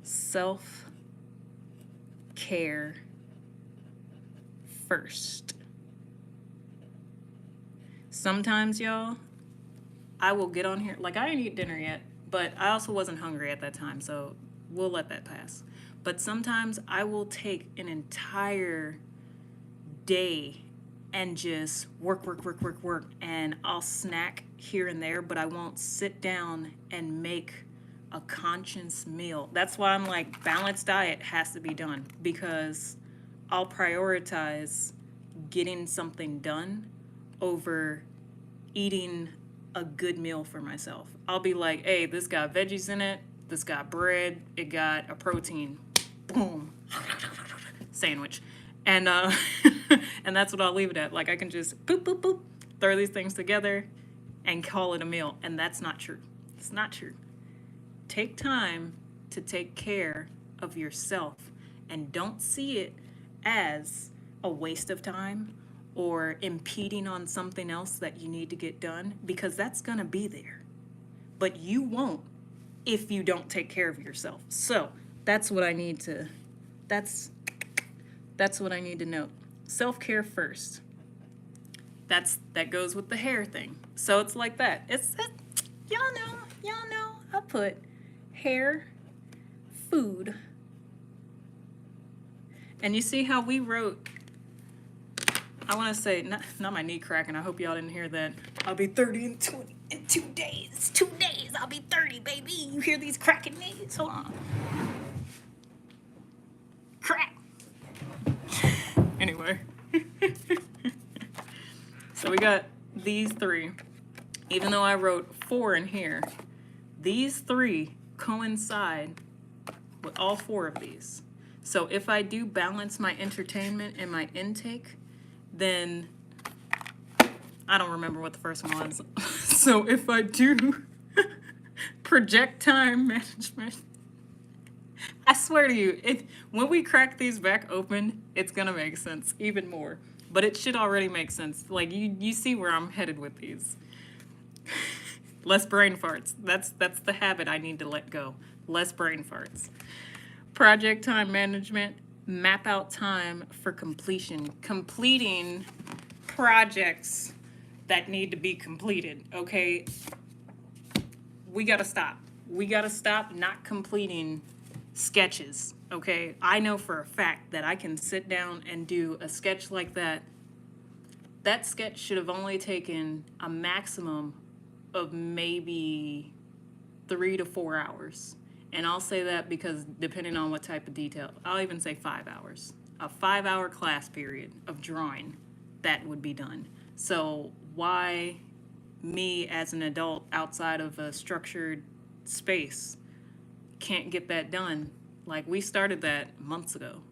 self-care first. Sometimes, y'all, I will get on here, like I didn't eat dinner yet, but I also wasn't hungry at that time, so we'll let that pass. But sometimes I will take an entire day and just work, and I'll snack here and there, but I won't sit down and make a conscious meal. That's why I'm like, balanced diet has to be done, because I'll prioritize getting something done over eating a good meal for myself. I'll be like, hey, this got veggies in it, this got bread, it got a protein, boom, sandwich. And and that's what I'll leave it at. Like I can just boop, boop, boop, throw these things together and call it a meal. And that's not true. It's not true. Take time to take care of yourself, and don't see it as a waste of time or impeding on something else that you need to get done, because that's gonna be there. But you won't if you don't take care of yourself. So that's what I need to, that's what I need to note. Self-care first. That goes with the hair thing. So it's like that. Y'all know, I put hair, food. And you see how we wrote, I want to say, not my knee cracking, I hope y'all didn't hear that. I'll be 30 in 2 days. 2 days, I'll be 30, baby. You hear these cracking knees? Hold on. Crack. Anyway. So we got these 3. Even though I wrote 4 in here, these 3 coincide with all 4 of these. So if I do balance my entertainment and my intake, then I don't remember what the first one was. So if I do project time management, I swear to you, when we crack these back open, it's gonna make sense even more. But it should already make sense. Like you see where I'm headed with these. Less brain farts. That's the habit I need to let go. Less brain farts. Project time management, map out time for completion. Completing projects that need to be completed, okay? We gotta stop. We gotta stop not completing sketches, okay? I know for a fact that I can sit down and do a sketch like that. That sketch should have only taken a maximum of maybe 3 to 4 hours. And I'll say that because depending on what type of detail, I'll even say 5 hours. A 5-hour class period of drawing, that would be done. So why me as an adult outside of a structured space can't get that done? Like, we started that months ago.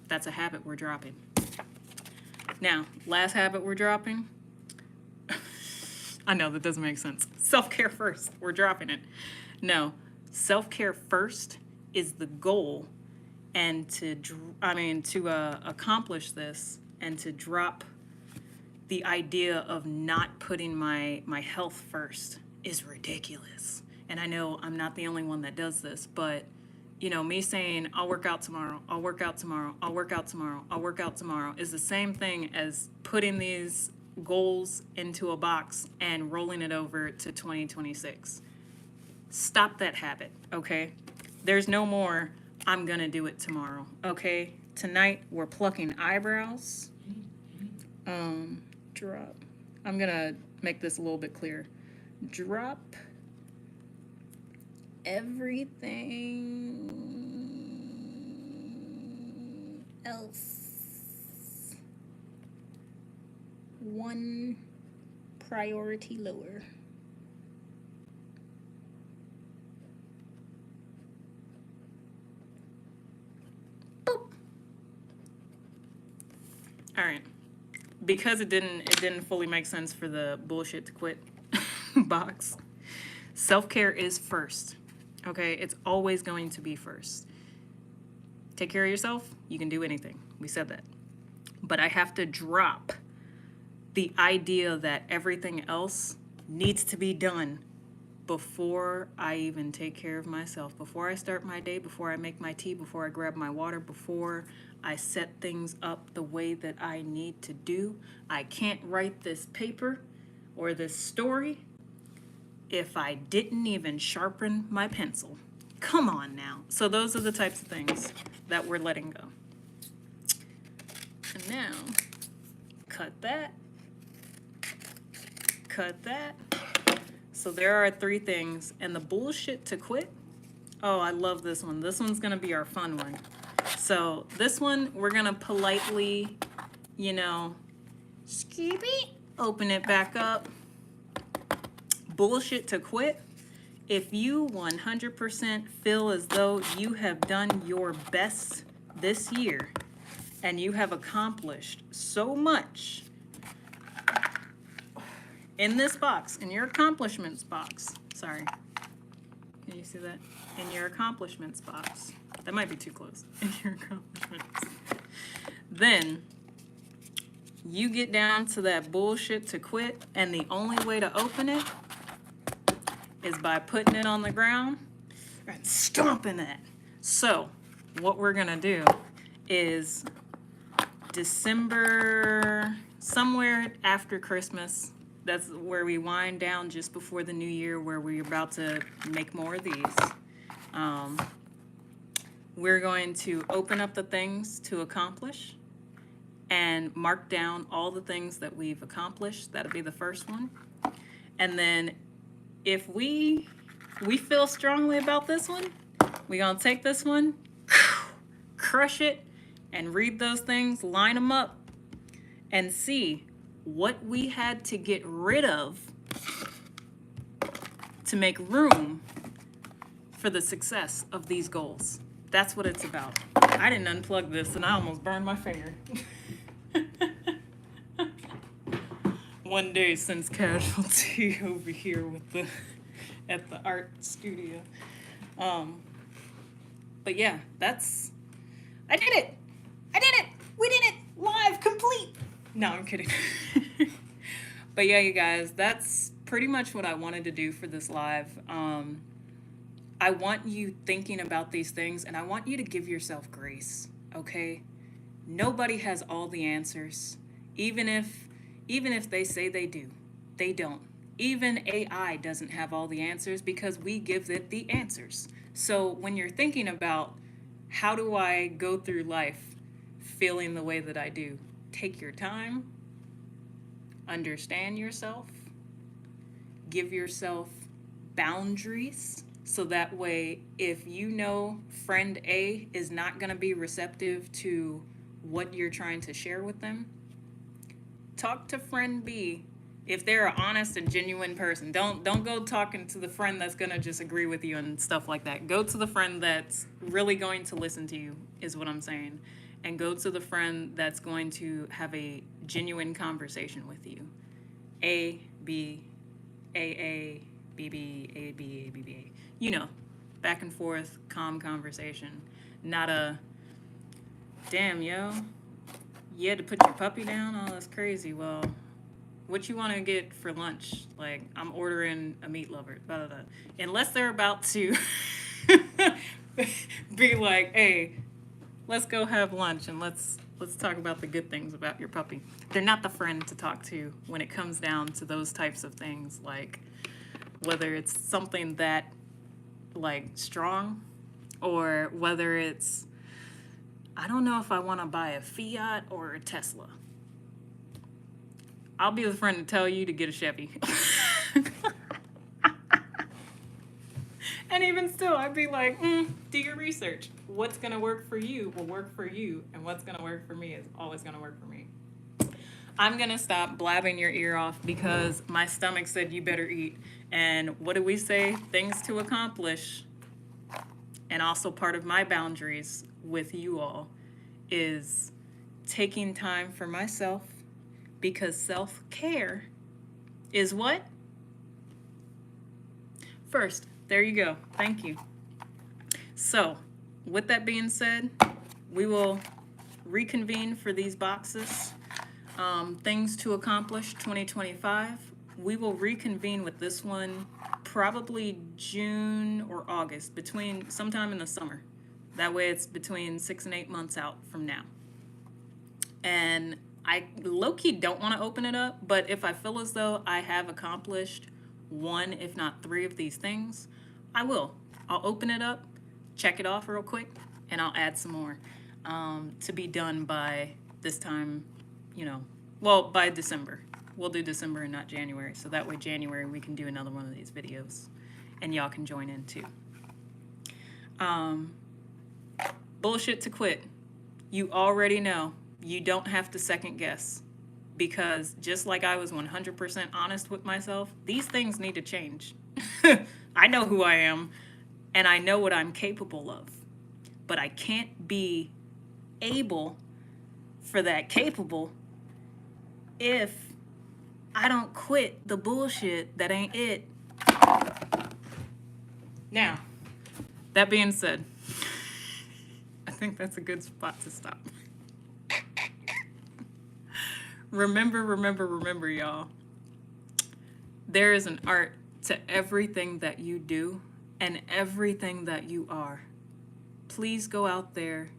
That's a habit we're dropping. Now, last habit we're dropping. I know that doesn't make sense. Self-care first. We're dropping it. No, self-care first is the goal, and to accomplish this and to drop the idea of not putting my health first is ridiculous. And I know I'm not the only one that does this, but you know, me saying I'll work out tomorrow, I'll work out tomorrow, I'll work out tomorrow, I'll work out tomorrow is the same thing as putting these goals into a box and rolling it over to 2026. Stop that habit, okay? There's no more I'm gonna do it tomorrow, okay? Tonight we're plucking eyebrows. Drop. I'm gonna make this a little bit clearer. Drop everything else one priority lower. All right. Because it didn't fully make sense for the bullshit to quit box. Self-care is first. Okay? It's always going to be first. Take care of yourself, you can do anything. We said that. But I have to drop the idea that everything else needs to be done before I even take care of myself, before I start my day, before I make my tea, before I grab my water, before I set things up the way that I need to do. I can't write this paper or this story if I didn't even sharpen my pencil. Come on now. So those are the types of things that we're letting go. And now, cut that. Cut that. So there are 3 things. And the bullshit to quit. Oh, I love this one. This one's going to be our fun one. So this one, we're going to politely, you know, open it back up. Bullshit to quit. If you 100% feel as though you have done your best this year and you have accomplished so much in this box, in your accomplishments box, sorry, can you see that? In your accomplishments box, that might be too close, in your accomplishments, then you get down to that bullshit to quit, and the only way to open it is by putting it on the ground and stomping it. So what we're gonna do is December, somewhere after Christmas, that's where we wind down just before the new year, where we're about to make more of these. We're going to open up the things to accomplish and mark down all the things that we've accomplished. That'll be the first one. And then if we feel strongly about this one, we're gonna take this one, crush it, and read those things, line them up, and see what we had to get rid of to make room for the success of these goals. That's what it's about. I didn't unplug this and I almost burned my finger. One day since casualty over here with at the art studio. But yeah, I did it! We did it! Live, complete! No, I'm kidding. But yeah, you guys, that's pretty much what I wanted to do for this live. I want you thinking about these things, and I want you to give yourself grace, okay? Nobody has all the answers. Even if they say they do, they don't. Even AI doesn't have all the answers because we give it the answers. So when you're thinking about how do I go through life feeling the way that I do, take your time, understand yourself, give yourself boundaries, so that way if you know friend A is not going to be receptive to what you're trying to share with them, talk to friend B. If they're an honest and genuine person, don't go talking to the friend that's going to just agree with you and stuff like that. Go to the friend that's really going to listen to you, is what I'm saying. And go to the friend that's going to have a genuine conversation with you. A, B, A, B, B, A, B, A, B, B, A. You know, back and forth, calm conversation. Not a, damn, yo, you had to put your puppy down? Oh, that's crazy. Well, what you want to get for lunch? Like, I'm ordering a meat lover. Blah, blah, blah. Unless they're about to be like, hey, let's go have lunch and let's talk about the good things about your puppy. They're not the friend to talk to when it comes down to those types of things, like whether it's something that like strong or whether it's, I don't know if I want to buy a Fiat or a Tesla. I'll be the friend to tell you to get a Chevy. And even still, I'd be like, do your research. What's going to work for you will work for you, and what's going to work for me is always going to work for me. I'm going to stop blabbing your ear off because my stomach said you better eat. And what do we say? Things to accomplish. And also part of my boundaries with you all is taking time for myself, because self-care is what? First, there you go. Thank you. So, with that being said, we will reconvene for these boxes. Things to accomplish 2025. We will reconvene with this one probably June or August, between sometime in the summer. That way it's between 6 and 8 months out from now. And I low-key don't want to open it up, but if I feel as though I have accomplished 1, if not 3 of these things, I will. I'll open it up, check it off real quick, and I'll add some more to be done by this time, you know, well, by December. We'll do December and not January, so that way January we can do another one of these videos, and y'all can join in too. Bullshit to quit. You already know. You don't have to second guess, because just like I was 100% honest with myself, these things need to change. I know who I am, and I know what I'm capable of, but I can't be able for that capable if I don't quit the bullshit that ain't it. Now, that being said, I think that's a good spot to stop. Remember, y'all. There is an art to everything that you do and everything that you are. Please go out there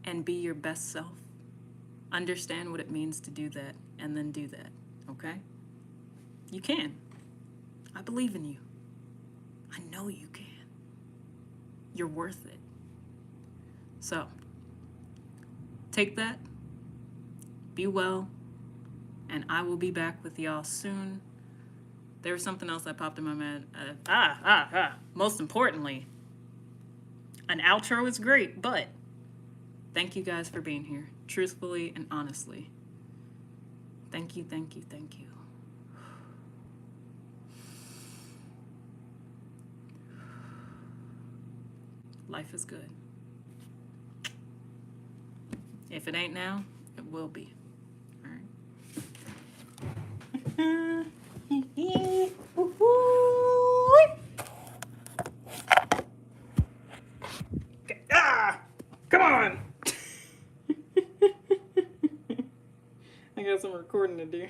and be your best self. Understand what it means to do that, and then do that, okay? You can. I believe in you. I know you can. You're worth it. So, take that, be well, and I will be back with y'all soon. There was something else that popped in my head. Most importantly, an outro is great, but thank you guys for being here, truthfully and honestly. Thank you, thank you, thank you. Life is good. If it ain't now, it will be. All right. Come on! I got some recording to do.